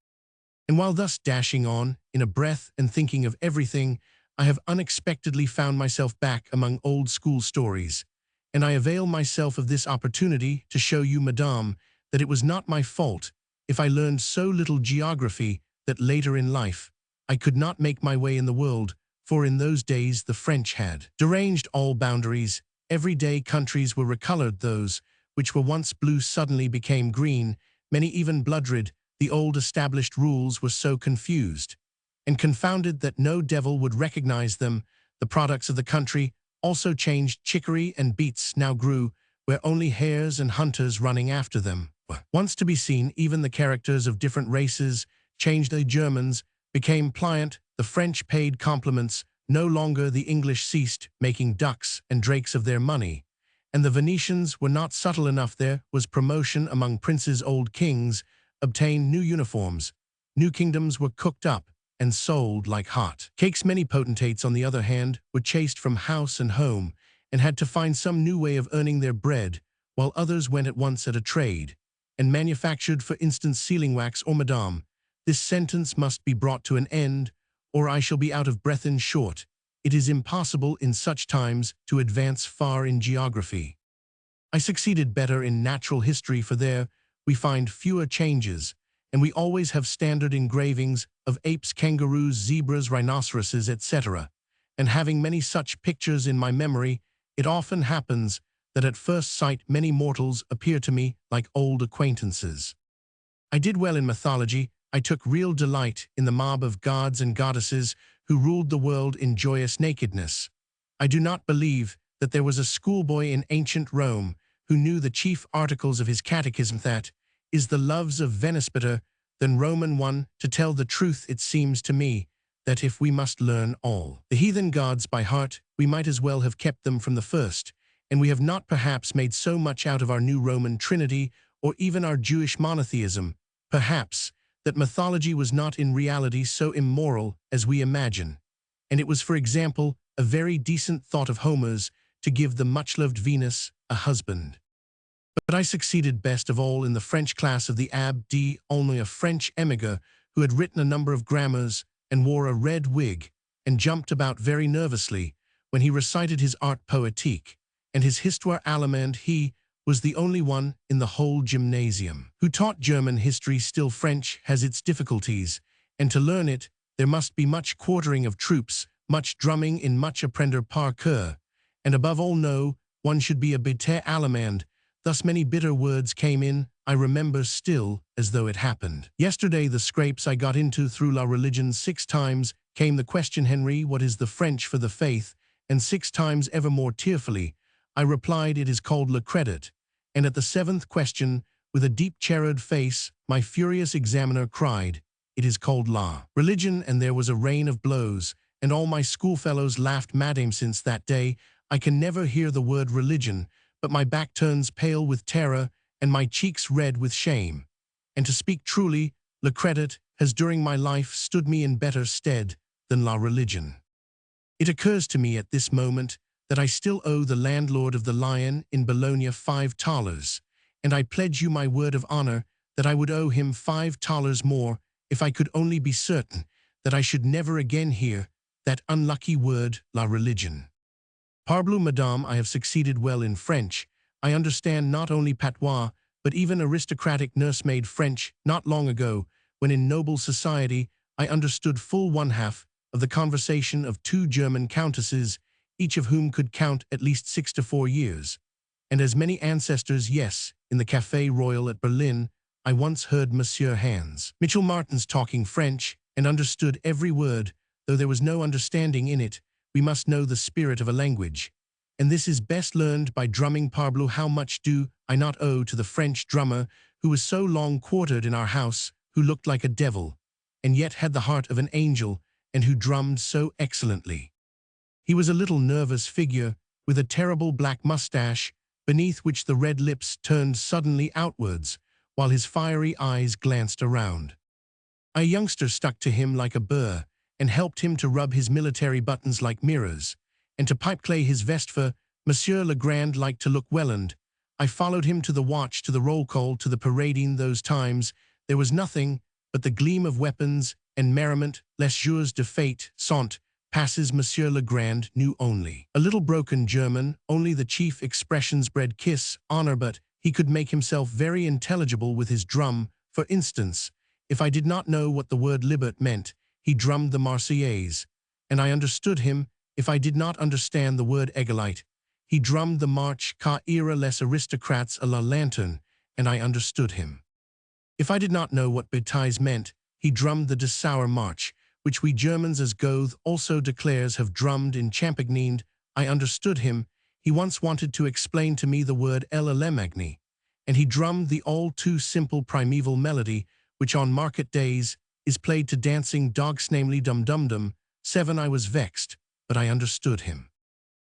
And while thus dashing on in a breath and thinking of everything, I have unexpectedly found myself back among old school stories, and I avail myself of this opportunity to show you, madame, that it was not my fault if I learned so little geography that later in life I could not make my way in the world, for in those days the French had deranged all boundaries. Every day countries were recolored. Those which were once blue suddenly became green, many even blood-red. The old established rules were so confused and confounded that no devil would recognize them. The products of the country also changed. Chicory and beets now grew where only hares and hunters running after them were once to be seen. Even the characters of different races changed. The Germans became pliant, the French paid compliments, no longer the English ceased making ducks and drakes of their money, and the Venetians were not subtle enough. There was promotion among princes. Old kings obtained new uniforms, new kingdoms were cooked up and sold like hot cakes. Many potentates, on the other hand, were chased from house and home and had to find some new way of earning their bread, while others went at once at a trade and manufactured, for instance, sealing wax. Or, Madame, this sentence must be brought to an end, or I shall be out of breath. In short, it is impossible in such times to advance far in geography. I succeeded better in natural history, for there we find fewer changes, and we always have standard engravings of apes, kangaroos, zebras, rhinoceroses, etc. And having many such pictures in my memory, it often happens that at first sight many mortals appear to me like old acquaintances. I did well in mythology. I took real delight in the mob of gods and goddesses who ruled the world in joyous nakedness. I do not believe that there was a schoolboy in ancient Rome who knew the chief articles of his catechism. That is the loves of Venice. Better than Roman one. To tell the truth, it seems to me that if we must learn all the heathen gods by heart, we might as well have kept them from the first, and we have not perhaps made so much out of our new Roman Trinity or even our Jewish monotheism, perhaps, that mythology was not in reality so immoral as we imagine. And it was, for example, a very decent thought of Homer's to give the much-loved Venus a husband. But I succeeded best of all in the French class of the Abbé Aulnoy, a French emigre who had written a number of grammars and wore a red wig and jumped about very nervously when he recited his art poétique and his histoire allemande. He was the only one in the whole gymnasium who taught German history. Still, French has its difficulties, and to learn it there must be much quartering of troops, much drumming in, much apprendre par cœur, and above all one should be a bête allemande. Thus many bitter words came in, I remember still as though it happened yesterday, the scrapes I got into through La Religion. 6 times came the question, Henry, what is the French for the faith? And 6 times, ever more tearfully, I replied, it is called le credit. And at the 7th question, with a deep cherubed face, my furious examiner cried, it is called la religion. And there was a rain of blows, and all my schoolfellows laughed. Madame, since that day I can never hear the word religion, but my back turns pale with terror and my cheeks red with shame. And to speak truly, le credit has during my life stood me in better stead than la religion. It occurs to me at this moment that I still owe the landlord of the Lion in Bologna 5 thalers, and I pledge you my word of honor that I would owe him 5 thalers more if I could only be certain that I should never again hear that unlucky word, la religion. Parbleu, Madame, I have succeeded well in French. I understand not only patois, but even aristocratic nursemaid French. Not long ago, when in noble society, I understood full 1/2 of the conversation of 2 German countesses, each of whom could count at least 6 to 4 years. And as many ancestors, yes, in the Café Royal at Berlin, I once heard Monsieur Hans Mitchell Martins talking French, and understood every word, though there was no understanding in it. We must know the spirit of a language, and this is best learned by drumming. Parbleu, how much do I not owe to the French drummer who was so long quartered in our house, who looked like a devil, and yet had the heart of an angel, and who drummed so excellently. He was a little nervous figure, with a terrible black mustache, beneath which the red lips turned suddenly outwards, while his fiery eyes glanced around. A youngster stuck to him like a burr, and helped him to rub his military buttons like mirrors, and to pipeclay his vest, for Monsieur Legrand liked to look welland. I followed him to the watch, to the roll call, to the parading. Those times there was nothing but the gleam of weapons and merriment. Les jours de fête sont passes. Monsieur Legrand knew only a little broken German, only the chief expressions, bread, kiss, honor, but he could make himself very intelligible with his drum. For instance, if I did not know what the word libert meant, he drummed the Marseillaise, and I understood him. If I did not understand the word Égalité, He drummed the march Ca ira les aristocrats à la lanterne, and I understood him. If I did not know what bêtise meant, he drummed the Dessauer March, which we Germans as Goethe also declares have drummed in Champagne. I understood him. He once wanted to explain to me the word L'Alemagny, and he drummed the all-too-simple primeval melody, which on market days is played to dancing dogs, namely dum-dum-dum. 7. I was vexed, but I understood him.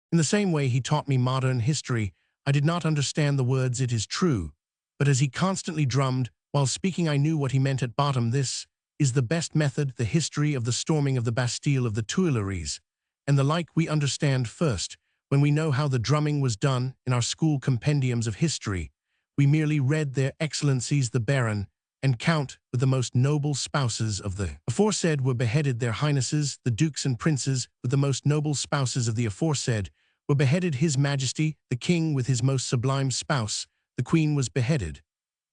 In the same way he taught me modern history. I did not understand the words, it is true, but as he constantly drummed, while speaking I knew what he meant at bottom. This is the best method, the history of the storming of the Bastille of the Tuileries, and the like we understand first, when we know how the drumming was done in our school compendiums of history. We merely read their excellencies the Baron and Count with the most noble spouses of the aforesaid were beheaded, their highnesses, the dukes and princes, with the most noble spouses of the aforesaid, were beheaded, his majesty, the king with his most sublime spouse, the queen, was beheaded.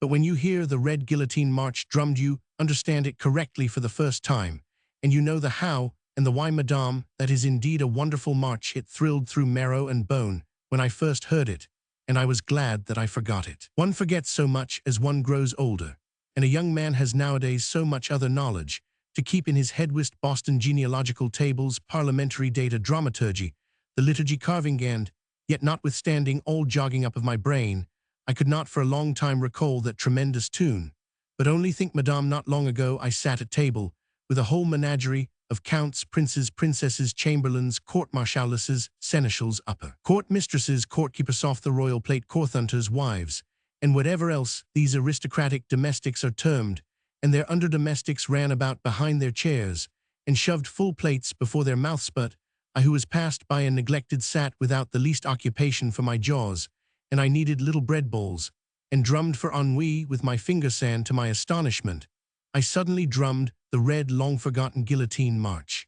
But when you hear the Red Guillotine March drummed, you understand it correctly for the first time, and you know the how and the why, madame. That is indeed a wonderful march. It thrilled through marrow and bone when I first heard it, and I was glad that I forgot it. One forgets so much as one grows older, and a young man has nowadays so much other knowledge to keep in his head: whist, Boston genealogical tables, parliamentary data, dramaturgy, the liturgy, carving, and yet notwithstanding all jogging up of my brain, I could not for a long time recall that tremendous tune. But only think, madame, not long ago I sat at table with a whole menagerie of counts, princes, princesses, chamberlains, court-marshallesses, seneschals, upper court mistresses, court-keepers off the royal plate, court-hunters' wives, and whatever else these aristocratic domestics are termed, and their under-domestics ran about behind their chairs and shoved full plates before their mouths. But I, who was passed by and neglected, sat without the least occupation for my jaws, and I needed little bread bowls, and drummed for ennui with my finger sand. To my astonishment, I suddenly drummed the red, long-forgotten Guillotine March.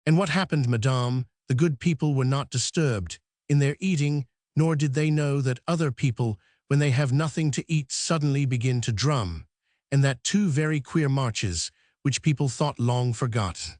And what happened, madame? The good people were not disturbed in their eating, nor did they know that other people, when they have nothing to eat, suddenly begin to drum, and that two very queer marches, which people thought long forgot.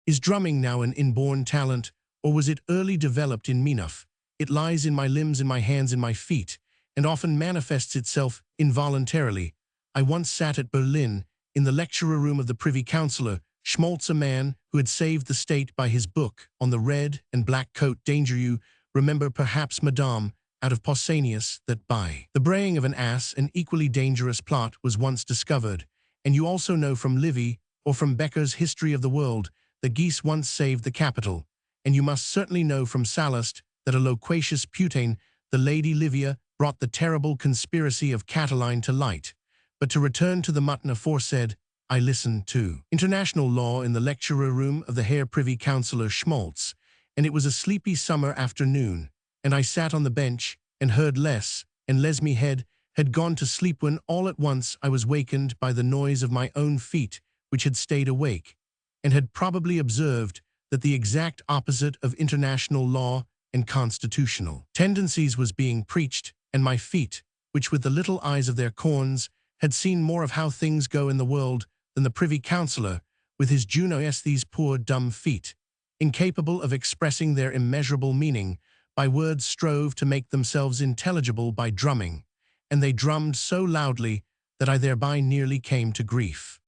Is drumming now an inborn talent, or was it early developed in me? Enough. It lies in my limbs, in my hands, in my feet, and often manifests itself involuntarily. I once sat at Berlin in the lecture room of the Privy Councillor Schmaltz, a man who had saved the state by his book on the red and black coat danger. You remember perhaps, madame, out of Pausanias, that by the braying of an ass an equally dangerous plot was once discovered, and you also know from Livy or from Becker's History of the World that geese once saved the capital, and you must certainly know from Sallust that a loquacious putaine, the Lady Livia, brought the terrible conspiracy of Catiline to light. But to return to the mutton aforesaid, I listened to international law in the lecture room of the Herr Privy Councillor Schmaltz, and it was a sleepy summer afternoon, and I sat on the bench and heard less, and my head had gone to sleep when all at once I was wakened by the noise of my own feet, which had stayed awake, and had probably observed that the exact opposite of international law and constitutional tendencies was being preached, and my feet, which with the little eyes of their corns had seen more of how things go in the world than the Privy Councillor with his Juno. Yes, these poor dumb feet, incapable of expressing their immeasurable meaning by words, strove to make themselves intelligible by drumming, and they drummed so loudly that I thereby nearly came to grief.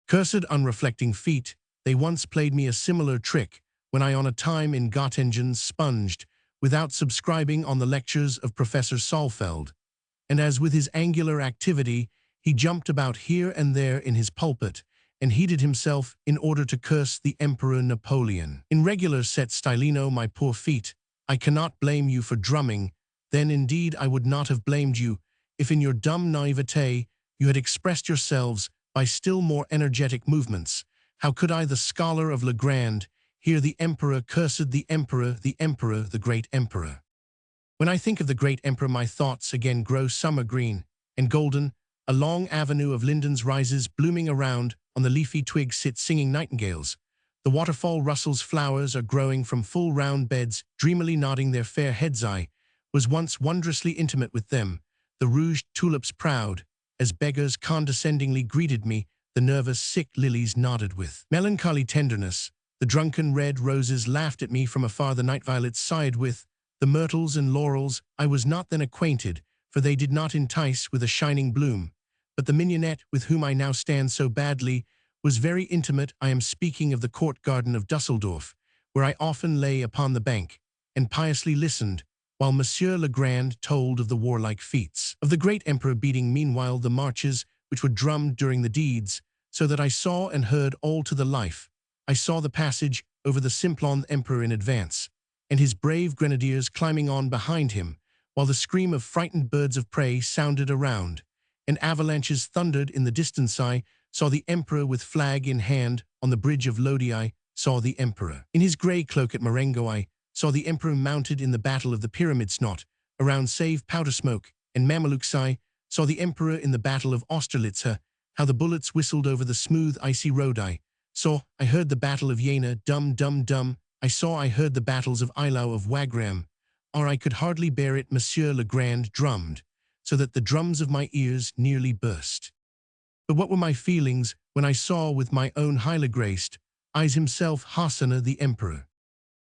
Cursed unreflecting feet, they once played me a similar trick when I on a time in Göttingen sponged, without subscribing, on the lectures of Professor Saalfeld, and as with his angular activity he jumped about here and there in his pulpit, and heated himself in order to curse the Emperor Napoleon. In regular set stylino, my poor feet, I cannot blame you for drumming. Then indeed I would not have blamed you, if in your dumb naivete you had expressed yourselves by still more energetic movements. How could I, the scholar of Legrand, hear the Emperor cursed, the Emperor, the great Emperor? When I think of the great Emperor, my thoughts again grow summer green and golden. A long avenue of lindens rises, blooming around. On the leafy twigs sit singing nightingales. The waterfall rustles, flowers are growing from full round beds, dreamily nodding their fair heads. I was once wondrously intimate with them, the rouged tulips proud, as beggars condescendingly greeted me, the nervous sick lilies nodded with melancholy tenderness, the drunken red roses laughed at me from afar, the night violets sighed with The myrtles and laurels I was not then acquainted, for they did not entice with a shining bloom. But the mignonette with whom I now stand so badly was very intimate. I am speaking of the court garden of Dusseldorf, where I often lay upon the bank, and piously listened, while Monsieur Legrand told of the warlike feats of the great emperor, beating meanwhile the marches which were drummed during the deeds, so that I saw and heard all to the life. I saw the passage over the Simplon emperor in advance, and his brave grenadiers climbing on behind him, while the scream of frightened birds of prey sounded around, and avalanches thundered in the distance. I saw the emperor with flag in hand on the bridge of Lodi. I saw the emperor in his grey cloak at Marengo. I saw the emperor mounted in the battle of the Pyramids, not around save powder smoke and Mamelukes. I saw the emperor in the battle of Austerlitz. How the bullets whistled over the smooth icy road. I heard the battle of Jena, dum dum dum. I heard the battles of Eylau, of Wagram, or I could hardly bear it. Monsieur Legrand drummed, so that the drums of my ears nearly burst. But what were my feelings when I saw with my own highly-graced eyes himself, Hasana the emperor?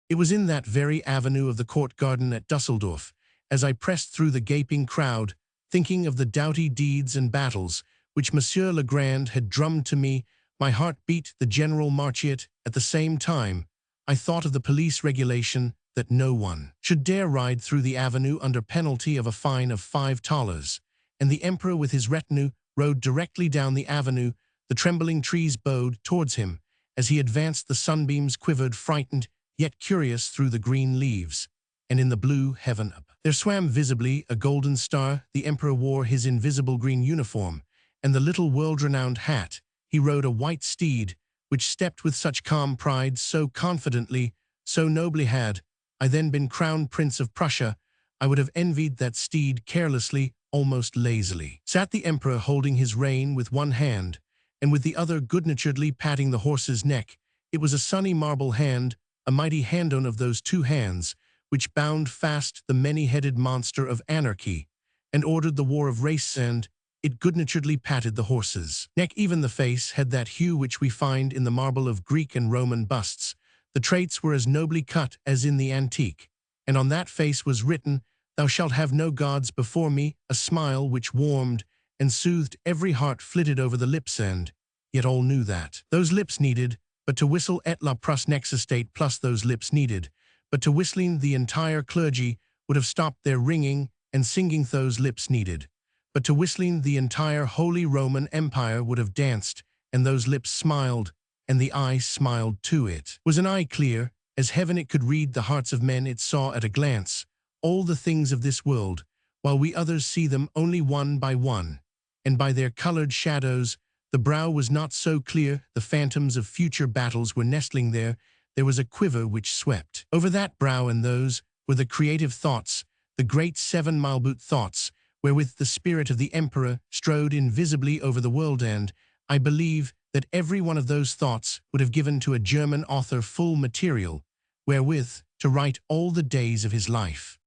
It was in that very avenue of the court garden at Dusseldorf, as I pressed through the gaping crowd, thinking of the doughty deeds and battles which Monsieur Legrand had drummed to me. My heart beat the general martiat. At the same time, I thought of the police regulation that no one should dare ride through the avenue under penalty of a fine of 5 thalers, and the emperor with his retinue rode directly down the avenue. The trembling trees bowed towards him. As he advanced, the sunbeams quivered, frightened yet curious, through the green leaves, and in the blue heaven up there swam visibly a golden star. The emperor wore his invisible green uniform, and the little world-renowned hat. He rode a white steed, which stepped with such calm pride, so confidently, so nobly. Had I then been crowned Prince of Prussia, I would have envied that steed. Carelessly, almost lazily, sat the emperor, holding his rein with one hand, and with the other good-naturedly patting the horse's neck. It was a sunny marble hand, a mighty hand-on of those 2 hands, which bound fast the many-headed monster of anarchy, and ordered the war of race, and it good-naturedly patted the horse's neck. Even the face had that hue which we find in the marble of Greek and Roman busts. The traits were as nobly cut as in the antique, and on that face was written, "Thou shalt have no gods before me." A smile which warmed and soothed every heart flitted over the lips, and yet all knew that those lips needed but to whistle. Et la prus nexistate, plus those lips needed but to whistling. The entire clergy would have stopped their ringing and singing. Those lips needed but to whistling. The entire Holy Roman Empire would have danced, and those lips smiled, and the eye smiled too. It was an eye clear as heaven. It could read the hearts of men. It saw at a glance all the things of this world, while we others see them only one by one, and by their colored shadows. The brow was not so clear. The phantoms of future battles were nestling there. There was a quiver which swept over that brow, and those were the creative thoughts, the great 7 Malboot thoughts, wherewith the spirit of the emperor strode invisibly over the world. And I believe that every one of those thoughts would have given to a German author full material wherewith to write all the days of his life.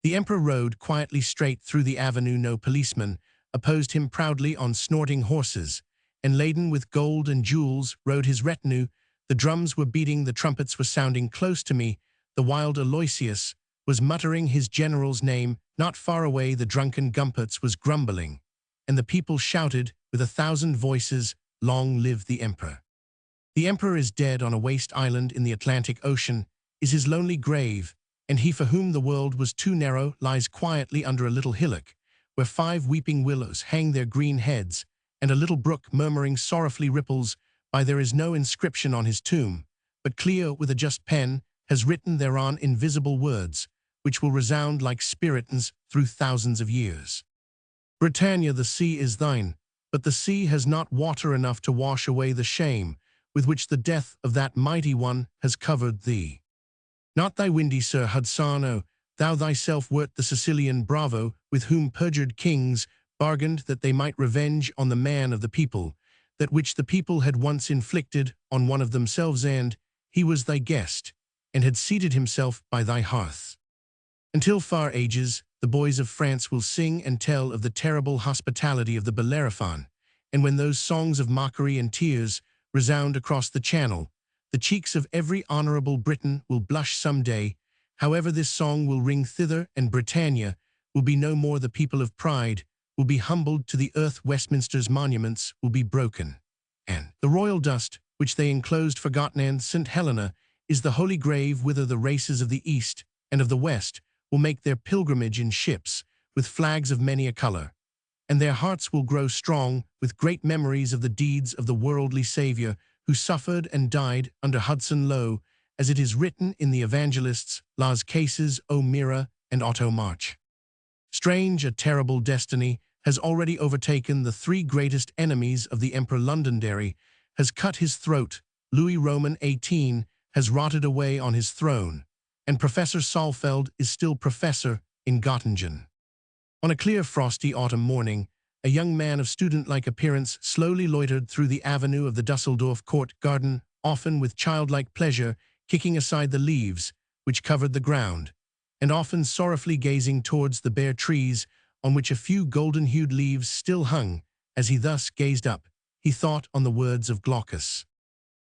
The emperor rode quietly straight through the avenue. No policeman opposed him. Proudly on snorting horses, and laden with gold and jewels, rode his retinue. The drums were beating, the trumpets were sounding close to me. The wild Aloysius was muttering his general's name. Not far away the drunken Gumpertz was grumbling, and the people shouted with 1,000 voices, "Long live the emperor!" The emperor is dead on a waste island in the Atlantic Ocean, is his lonely grave, and he for whom the world was too narrow lies quietly under a little hillock, where 5 weeping willows hang their green heads, and a little brook murmuring sorrowfully ripples by. There is no inscription on his tomb, but Cleo with a just pen has written thereon invisible words, which will resound like spiritans through thousands of years. Britannia, the sea is thine, but the sea has not water enough to wash away the shame with which the death of that mighty one has covered thee. Not thy windy Sir Hudsano, thou thyself wert the Sicilian bravo with whom perjured kings bargained that they might revenge on the man of the people, that which the people had once inflicted on one of themselves, and he was thy guest, and had seated himself by thy hearth. Until far ages, the boys of France will sing and tell of the terrible hospitality of the Bellerophon, and when those songs of mockery and tears resound across the Channel, the cheeks of every honorable Briton will blush some day. However, this song will ring thither, and Britannia will be no more the people of pride, will be humbled to the earth. Westminster's monuments will be broken, and the royal dust, which they enclosed forgotten, and St. Helena is the holy grave whither the races of the East and of the West will make their pilgrimage in ships, with flags of many a color, and their hearts will grow strong with great memories of the deeds of the worldly Savior who suffered and died under Hudson Lowe, as it is written in the evangelists Las Cases, O Mira, and Otto March. Strange, a terrible destiny has already overtaken the three greatest enemies of the Emperor. Londonderry has cut his throat, Louis Roman XVIII has rotted away on his throne, and Professor Saalfeld is still professor in Göttingen. On a clear, frosty autumn morning, a young man of student-like appearance slowly loitered through the avenue of the Dusseldorf court garden, often with childlike pleasure, kicking aside the leaves which covered the ground, and often sorrowfully gazing towards the bare trees on which a few golden-hued leaves still hung. As he thus gazed up, he thought on the words of Glaucus.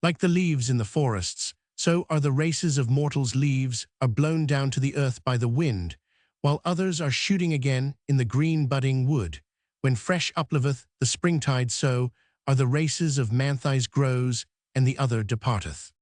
Like the leaves in the forests, so are the races of mortals. Leaves are blown down to the earth by the wind, while others are shooting again in the green budding wood. When fresh upliveth the springtide, so are the races of Manthis grows, and the other departeth.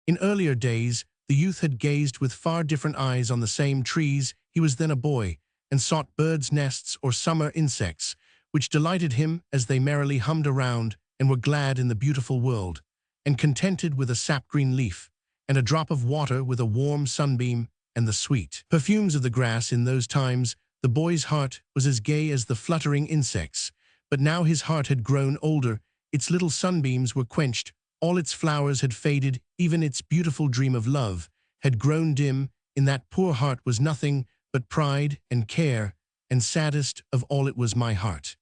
In earlier days, the youth had gazed with far different eyes on the same trees. He was then a boy, and sought birds' nests or summer insects, which delighted him as they merrily hummed around, and were glad in the beautiful world, and contented with a sap-green leaf, and a drop of water with a warm sunbeam, and the sweet perfumes of the grass. In those times, the boy's heart was as gay as the fluttering insects, but now his heart had grown older, its little sunbeams were quenched, all its flowers had faded, even its beautiful dream of love had grown dim. In that poor heart was nothing but pride and care, and saddest of all it was my heart.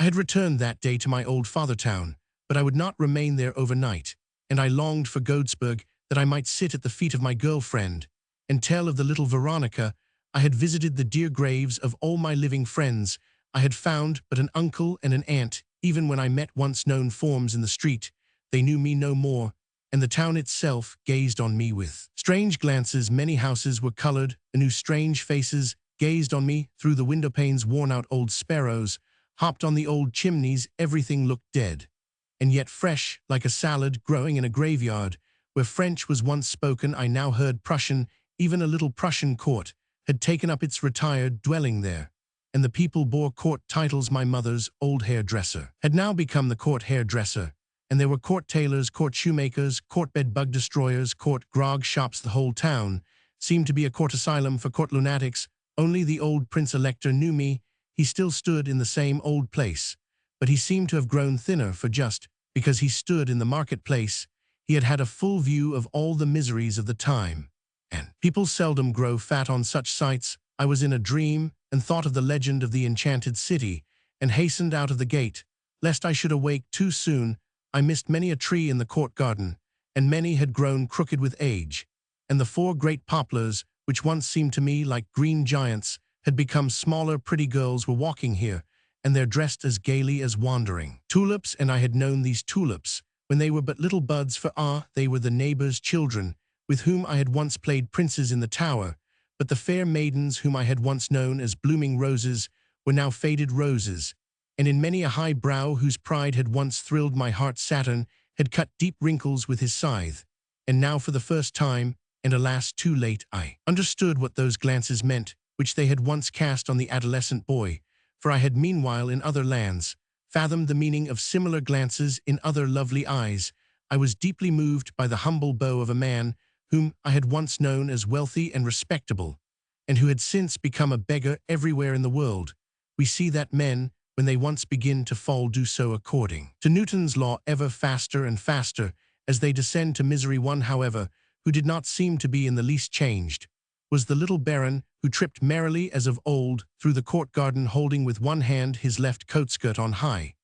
I had returned that day to my old father town, but I would not remain there overnight, and I longed for Godesberg, that I might sit at the feet of my girl-friend, and tell of the little Veronica. I had visited the dear graves of all my living friends. I had found but an uncle and an aunt. Even when I met once known forms in the street, they knew me no more, and the town itself gazed on me with strange glances. Many houses were colored, anew strange faces gazed on me through the window panes. Worn-out old sparrows hopped on the old chimneys. Everything looked dead, and yet fresh, like a salad growing in a graveyard. Where French was once spoken, I now heard Prussian. Even a little Prussian court had taken up its retired dwelling there, and the people bore court titles. My mother's old hairdresser had now become the court hairdresser, and there were court tailors, court shoemakers, court bed-bug destroyers, court grog shops. The whole town seemed to be a court asylum for court lunatics. Only the old Prince-Elector knew me. He still stood in the same old place, but he seemed to have grown thinner, for just because he stood in the marketplace, he had had a full view of all the miseries of the time. And people seldom grow fat on such sights. I was in a dream, and thought of the legend of the enchanted city, and hastened out of the gate, lest I should awake too soon. I missed many a tree in the court garden, and many had grown crooked with age, and the four great poplars, which once seemed to me like green giants, had become smaller. Pretty girls were walking here, and they're dressed as gaily as wandering tulips, and I had known these tulips when they were but little buds, for they were the neighbors' children, with whom I had once played princes in the tower. But the fair maidens whom I had once known as blooming roses were now faded roses, and in many a high brow whose pride had once thrilled my heart, Saturn had cut deep wrinkles with his scythe. And now for the first time, and alas too late, I understood what those glances meant which they had once cast on the adolescent boy, for I had meanwhile in other lands fathomed the meaning of similar glances in other lovely eyes. I was deeply moved by the humble bow of a man whom I had once known as wealthy and respectable, and who had since become a beggar everywhere in the world. We see that men, when they once begin to fall, do so according to Newton's law ever faster and faster as they descend to misery. One, however, who did not seem to be in the least changed, was the little baron who tripped merrily as of old through the court garden, holding with one hand his left coat-skirt on high,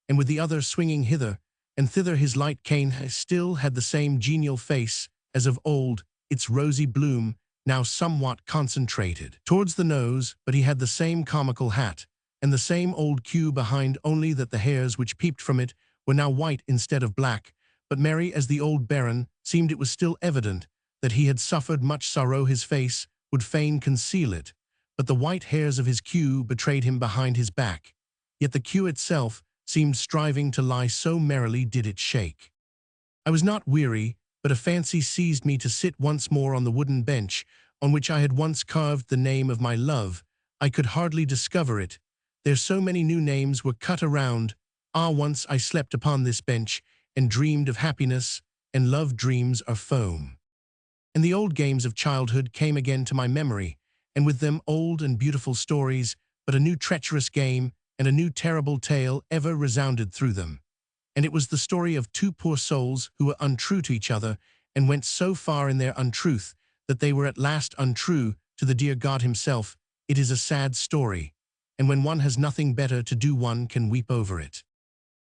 and with the other swinging hither and thither his light cane. Still had the same genial face as of old, its rosy bloom now somewhat concentrated towards the nose, but he had the same comical hat, and the same old queue behind, only that the hairs which peeped from it were now white instead of black. But merry as the old baron seemed, it was still evident that he had suffered much sorrow. His face would fain conceal it, but the white hairs of his queue betrayed him behind his back. Yet the queue itself seemed striving to lie, so merrily did it shake. I was not weary, but a fancy seized me to sit once more on the wooden bench on which I had once carved the name of my love. I could hardly discover it. There so many new names were cut around. Ah, once I slept upon this bench and dreamed of happiness, and love dreams are foam. And the old games of childhood came again to my memory, and with them old and beautiful stories, but a new treacherous game and a new terrible tale ever resounded through them. And it was the story of two poor souls who were untrue to each other, and went so far in their untruth that they were at last untrue to the dear God himself. It is a sad story, and when one has nothing better to do one can weep over it.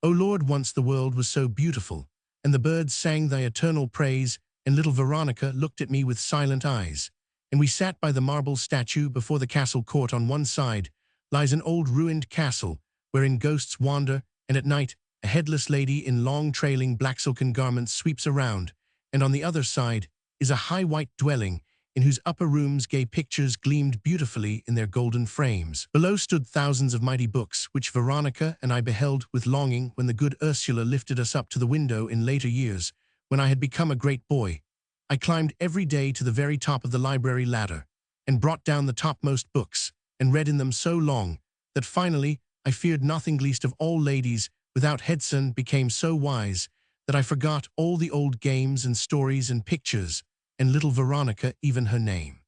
O Lord, once the world was so beautiful, and the birds sang thy eternal praise, and little Veronica looked at me with silent eyes, and we sat by the marble statue before the castle court. On one side lies an old ruined castle, wherein ghosts wander, and at night a headless lady in long trailing black silken garments sweeps around, and on the other side is a high white dwelling, in whose upper rooms gay pictures gleamed beautifully in their golden frames. Below stood thousands of mighty books, which Veronica and I beheld with longing when the good Ursula lifted us up to the window in later years, when I had become a great boy. I climbed every day to the very top of the library ladder, and brought down the topmost books, and read in them so long, that finally I feared nothing least of all ladies without Hedson became so wise, that I forgot all the old games and stories and pictures, and little Veronica even her name.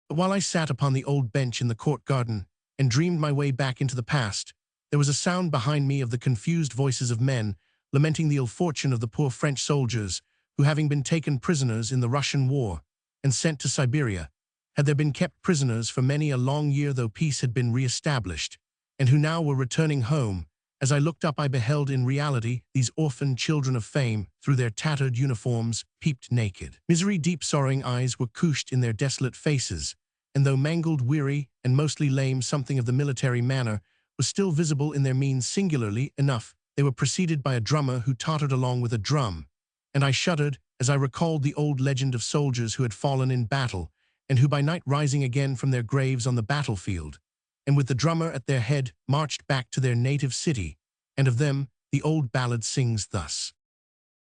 But while I sat upon the old bench in the court garden, and dreamed my way back into the past, there was a sound behind me of the confused voices of men, lamenting the ill fortune of the poor French soldiers, who, having been taken prisoners in the Russian war, and sent to Siberia, had there been kept prisoners for many a long year though peace had been re-established, and who now were returning home. As I looked up I beheld in reality these orphan children of fame, through their tattered uniforms, peeped naked. Misery deep sorrowing eyes were couched in their desolate faces, and though mangled, weary, and mostly lame, something of the military manner was still visible in their mien. Singularly enough, they were preceded by a drummer who tottered along with a drum, and I shuddered as I recalled the old legend of soldiers who had fallen in battle, and who by night rising again from their graves on the battlefield, and with the drummer at their head marched back to their native city, and of them the old ballad sings thus.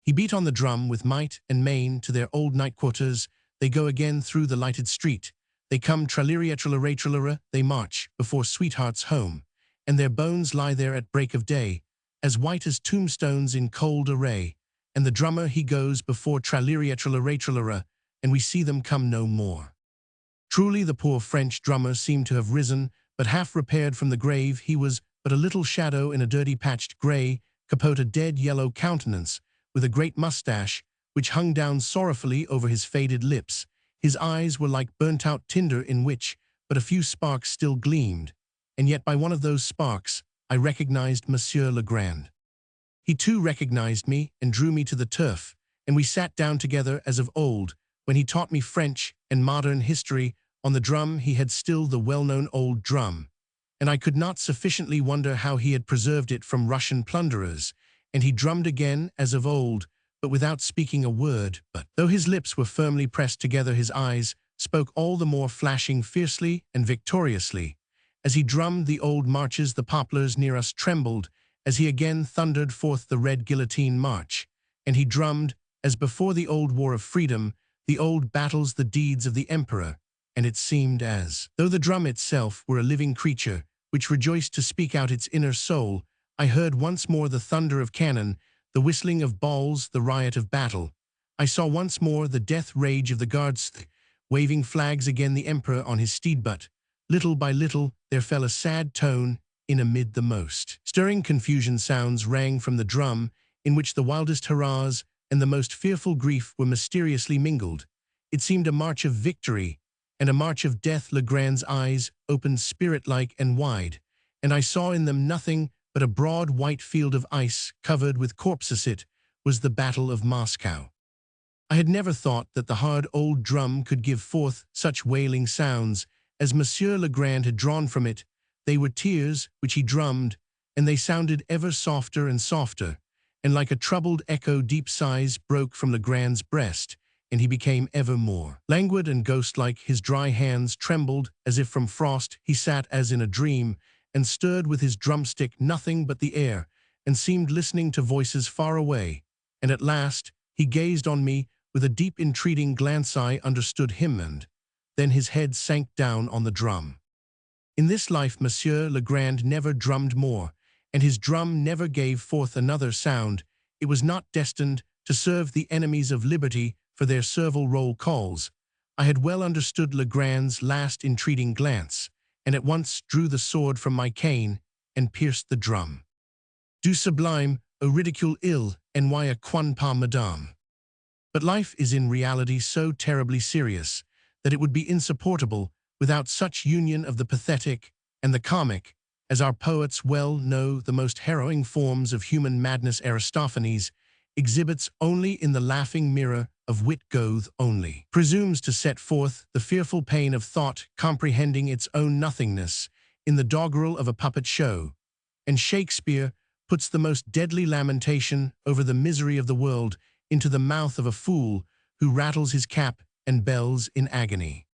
He beat on the drum with might and main to their old night quarters, they go again through the lighted street, they come traliria tralera tralera, they march before sweetheart's home, and their bones lie there at break of day, as white as tombstones in cold array, and the drummer he goes before traliria tralera tralera, and we see them come no more. Truly the poor French drummer seemed to have risen, but half repaired from the grave. He was but a little shadow in a dirty patched grey capote, a dead yellow countenance, with a great moustache, which hung down sorrowfully over his faded lips. His eyes were like burnt-out tinder in which but a few sparks still gleamed, and yet by one of those sparks I recognized Monsieur Legrand. He too recognized me and drew me to the turf, and we sat down together as of old, when he taught me French and modern history. On the drum he had still the well-known old drum, and I could not sufficiently wonder how he had preserved it from Russian plunderers, and he drummed again as of old, but without speaking a word. But though his lips were firmly pressed together, his eyes spoke all the more, flashing fiercely and victoriously. As he drummed the old marches, the poplars near us trembled, as he again thundered forth the red guillotine march, and he drummed, as before the old war of freedom, the old battles, the deeds of the emperor, and it seemed as though the drum itself were a living creature, which rejoiced to speak out its inner soul. I heard once more the thunder of cannon, the whistling of balls, the riot of battle. I saw once more the death rage of the guards, waving flags again the emperor on his steed. But little by little there fell a sad tone in amid the most stirring confusion. Sounds rang from the drum, in which the wildest hurrahs and the most fearful grief were mysteriously mingled. It seemed a march of victory and a march of death. Legrand's eyes opened spirit-like and wide, and I saw in them nothing but a broad white field of ice covered with corpses. It was the Battle of Moscow. I had never thought that the hard old drum could give forth such wailing sounds as Monsieur Legrand had drawn from it. They were tears which he drummed, and they sounded ever softer and softer, and like a troubled echo deep sighs broke from Legrand's breast, and he became ever more languid and ghost-like. His dry hands trembled as if from frost. He sat as in a dream, and stirred with his drumstick nothing but the air, and seemed listening to voices far away. And at last he gazed on me with a deep entreating glance. I understood him, and then his head sank down on the drum. In this life Monsieur Legrand never drummed more, and his drum never gave forth another sound. It was not destined to serve the enemies of liberty for their servile roll calls. I had well understood Legrand's last entreating glance, and at once drew the sword from my cane and pierced the drum. Du sublime, au ridicule ill, envoie quan pas madame. But life is in reality so terribly serious that it would be insupportable without such union of the pathetic and the comic, as our poets well know. The most harrowing forms of human madness Aristophanes exhibits only in the laughing mirror of wit. Goethe only presumes to set forth the fearful pain of thought comprehending its own nothingness in the doggerel of a puppet show, and Shakespeare puts the most deadly lamentation over the misery of the world into the mouth of a fool who rattles his cap and bells in agony.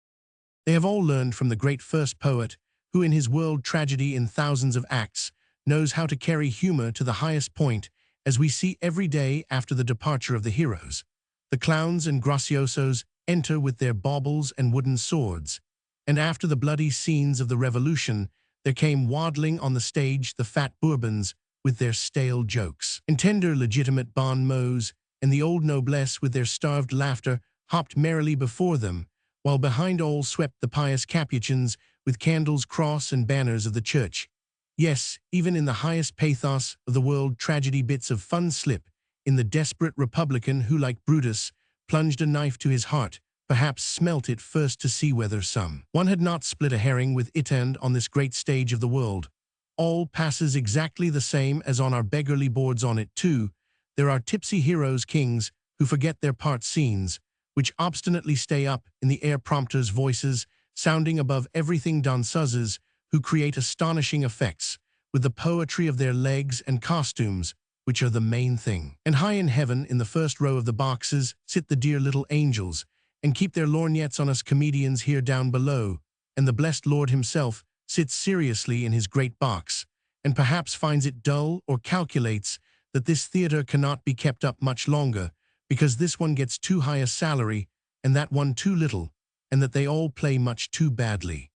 They have all learned from the great first poet, who in his world tragedy in thousands of acts knows how to carry humor to the highest point, as we see every day after the departure of the heroes. The clowns and graciosos enter with their baubles and wooden swords, and after the bloody scenes of the Revolution, there came waddling on the stage the fat Bourbons with their stale jokes, and tender legitimate bon mots, and the old noblesse with their starved laughter hopped merrily before them, while behind all swept the pious Capuchins with candles, cross, and banners of the church. Yes, even in the highest pathos of the world tragedy bits of fun slip in the desperate republican who, like Brutus, plunged a knife to his heart, perhaps smelt it first to see whether some one had not split a herring with it. And on this great stage of the world, all passes exactly the same as on our beggarly boards. On it, too, there are tipsy heroes, kings, who forget their part scenes, which obstinately stay up in the air, prompters' voices sounding above everything, danseuses who create astonishing effects with the poetry of their legs and costumes, which are the main thing. And high in heaven, in the first row of the boxes, sit the dear little angels, and keep their lorgnettes on us comedians here down below, and the blessed Lord himself sits seriously in his great box, and perhaps finds it dull, or calculates that this theater cannot be kept up much longer, because this one gets too high a salary, and that one too little, and that they all play much too badly.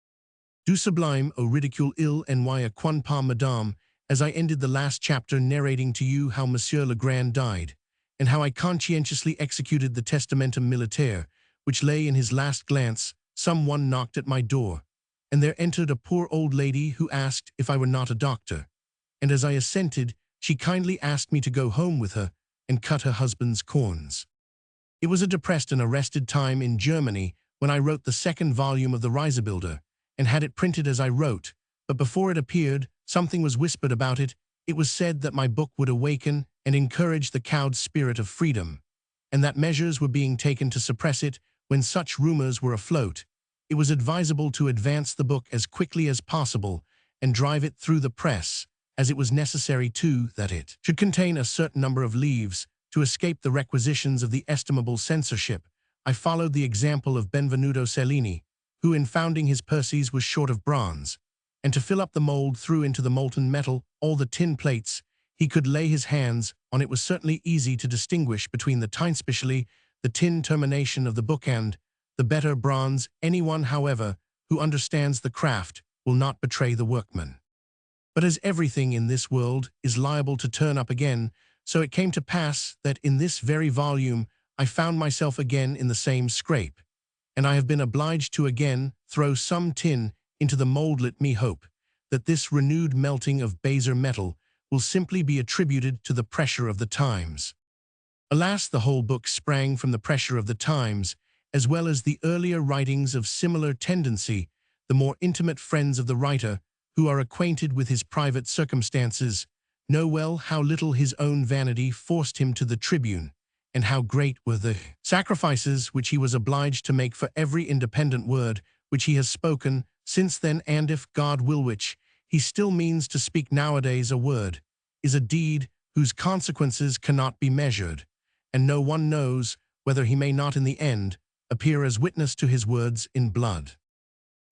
Du sublime, au ridicule ill, envoie quan pas madame, as I ended the last chapter narrating to you how Monsieur Legrand died, and how I conscientiously executed the testamentum militaire, which lay in his last glance, someone knocked at my door, and there entered a poor old lady who asked if I were not a doctor, and as I assented, she kindly asked me to go home with her and cut her husband's corns. It was a depressed and arrested time in Germany when I wrote the second volume of the Reisebilder, and had it printed as I wrote, but before it appeared, something was whispered about it. It was said that my book would awaken and encourage the cowed spirit of freedom, and that measures were being taken to suppress it. When such rumors were afloat, it was advisable to advance the book as quickly as possible and drive it through the press, as it was necessary too that it should contain a certain number of leaves to escape the requisitions of the estimable censorship. I followed the example of Benvenuto Cellini, who in founding his Perses was short of bronze, and to fill up the mold threw into the molten metal all the tin plates he could lay his hands on. It was certainly easy to distinguish between the Teinspicheli, the tin termination of the book, and the better bronze. Anyone, however, who understands the craft will not betray the workman. But as everything in this world is liable to turn up again, so it came to pass that in this very volume I found myself again in the same scrape, and I have been obliged to again throw some tin into the mold. Let me hope that this renewed melting of baser metal will simply be attributed to the pressure of the times. Alas, the whole book sprang from the pressure of the times, as well as the earlier writings of similar tendency. The more intimate friends of the writer, who are acquainted with his private circumstances, know well how little his own vanity forced him to the tribune, and how great were the sacrifices which he was obliged to make for every independent word which he has spoken since then. And if God will, which he still means to speak nowadays, a word is a deed whose consequences cannot be measured, and no one knows whether he may not in the end appear as witness to his words in blood.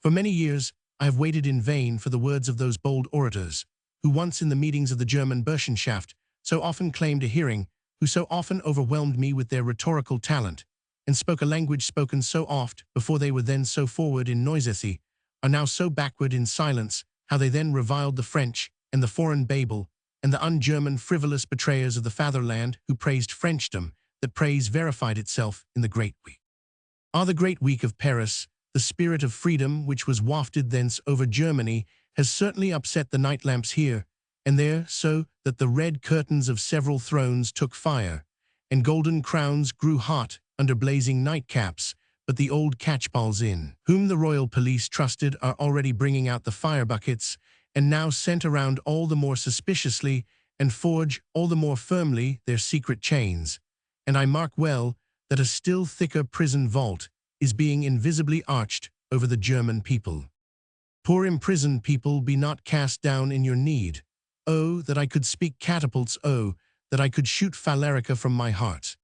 For many years, I have waited in vain for the words of those bold orators, who once in the meetings of the German Burschenschaft so often claimed a hearing, who so often overwhelmed me with their rhetorical talent, and spoke a language spoken so oft before they were then so forward in noisecy, are now so backward in silence, how they then reviled the French and the foreign Babel, and the un-German frivolous betrayers of the fatherland who praised Frenchdom, that praise verified itself in the Great Week. The Great Week of Paris, the spirit of freedom which was wafted thence over Germany, has certainly upset the night lamps here and there, so that the red curtains of several thrones took fire, and golden crowns grew hot under blazing nightcaps, but the old catchballs in whom the royal police trusted are already bringing out the fire buckets, and now scent around all the more suspiciously, and forge all the more firmly their secret chains. And I mark well that a still thicker prison vault is being invisibly arched over the German people. Poor imprisoned people, be not cast down in your need. Oh, that I could speak catapults, oh, that I could shoot Phalerica from my heart.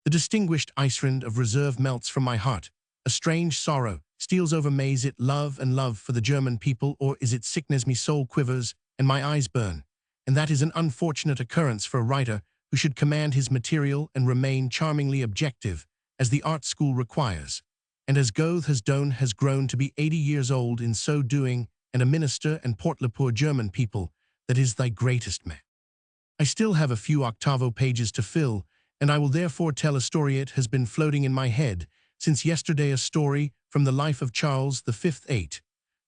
The distinguished Iceland of reserve melts from my heart. A strange sorrow steals over me. Is it love and love for the German people, or is it sickness? Me soul quivers and my eyes burn, and that is an unfortunate occurrence for a writer who should command his material and remain charmingly objective, as the art school requires, and as Goethe has grown to be 80 years old in so doing, and a minister and portler poor German people, that is thy greatest man. I still have a few octavo pages to fill, and I will therefore tell a story. It has been floating in my head since yesterday, a story from the life of Charles V. 8,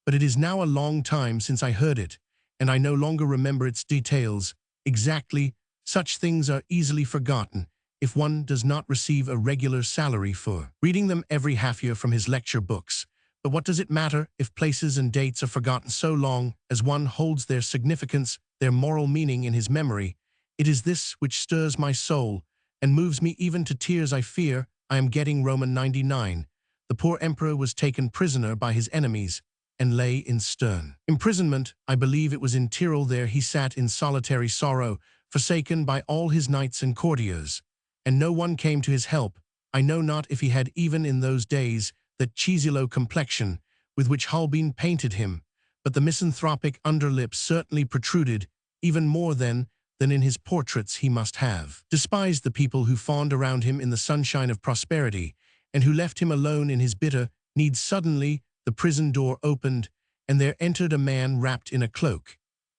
but it is now a long time since I heard it, and I no longer remember its details exactly. Such things are easily forgotten if one does not receive a regular salary for reading them every half year from his lecture books. But what does it matter if places and dates are forgotten so long as one holds their significance, their moral meaning in his memory? It is this which stirs my soul and moves me even to tears. I fear I am getting Roman 99. The poor emperor was taken prisoner by his enemies and lay in stern imprisonment. I believe it was in Tyrol. There he sat in solitary sorrow, forsaken by all his knights and courtiers, and no one came to his help. I know not if he had even in those days that cheesillo complexion with which Holbein painted him, but the misanthropic underlip certainly protruded even more than in his portraits. He must have despised the people who fawned around him in the sunshine of prosperity, and who left him alone in his bitter need. Suddenly the prison door opened, and there entered a man wrapped in a cloak,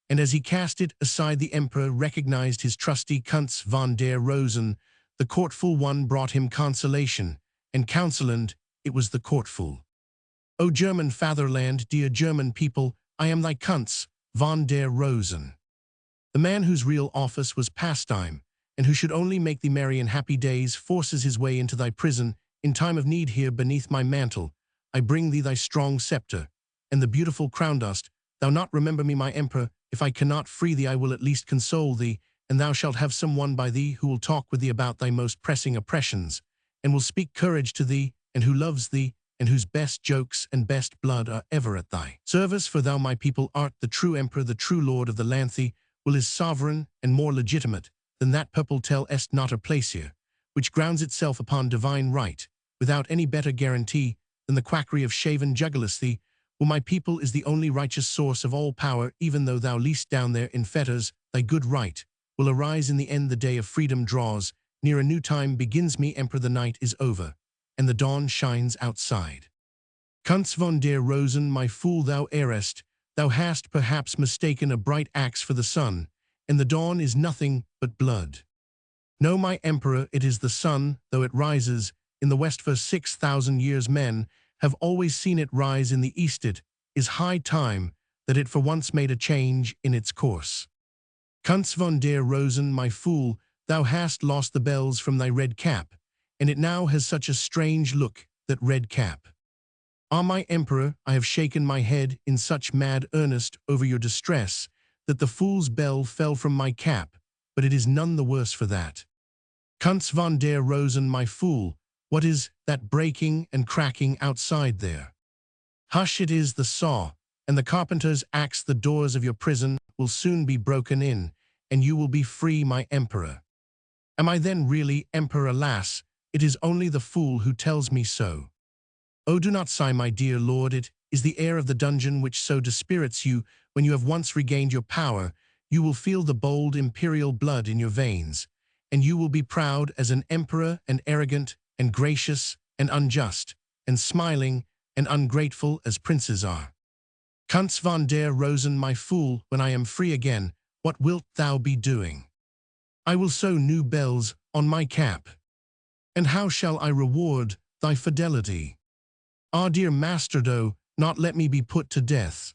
and as he cast it aside the emperor recognized his trusty Kunz von der Rosen. The courtful one brought him consolation and counsel, and it was the courtful. O German fatherland, dear German people, I am thy Kunz von der Rosen. The man whose real office was pastime, and who should only make thee merry in happy days, forces his way into thy prison in time of need. Here beneath my mantle I bring thee thy strong scepter and the beautiful crown. Dost thou not remember me, my emperor? If I cannot free thee, I will at least console thee, and thou shalt have some one by thee who will talk with thee about thy most pressing oppressions, and will speak courage to thee, and who loves thee, and whose best jokes and best blood are ever at thy service. For thou, my people, art the true emperor, the true lord of the Lanthe, will is sovereign and more legitimate than that purple tel est noter placer, which grounds itself upon divine right, without any better guarantee than the quackery of shaven juggalisty. Well, my people is the only righteous source of all power. Even though thou liest down there in fetters, thy good right will arise in the end. The day of freedom draws near, a new time begins. Me emperor, the night is over, and the dawn shines outside. Kunz von der Rosen, my fool thou erest, thou hast perhaps mistaken a bright axe for the sun, and the dawn is nothing but blood. No, my emperor, it is the sun, though it rises in the west for 6,000 years. Men have always seen it rise in the east. It is high time that it for once made a change in its course. Kunz von der Rosen, my fool, thou hast lost the bells from thy red cap, and it now has such a strange look, that red cap. Ah, my emperor, I have shaken my head in such mad earnest over your distress, that the fool's bell fell from my cap, but it is none the worse for that. Kunz von der Rosen, my fool, what is that breaking and cracking outside there? Hush, it is the saw, and the carpenter's axe. The doors of your prison will soon be broken in, and you will be free, my emperor. Am I then really emperor? Alas, It is only the fool who tells me so. Oh, do not sigh, my dear lord, it is the air of the dungeon which so dispirits you. When you have once regained your power, you will feel the bold imperial blood in your veins, and you will be proud as an emperor and arrogant and gracious and unjust and smiling and ungrateful as princes are. Kunst von der Rosen, my fool, when I am free again, what wilt thou be doing? I will sew new bells on my cap. And how shall I reward thy fidelity? Ah, dear master, do not let me be put to death.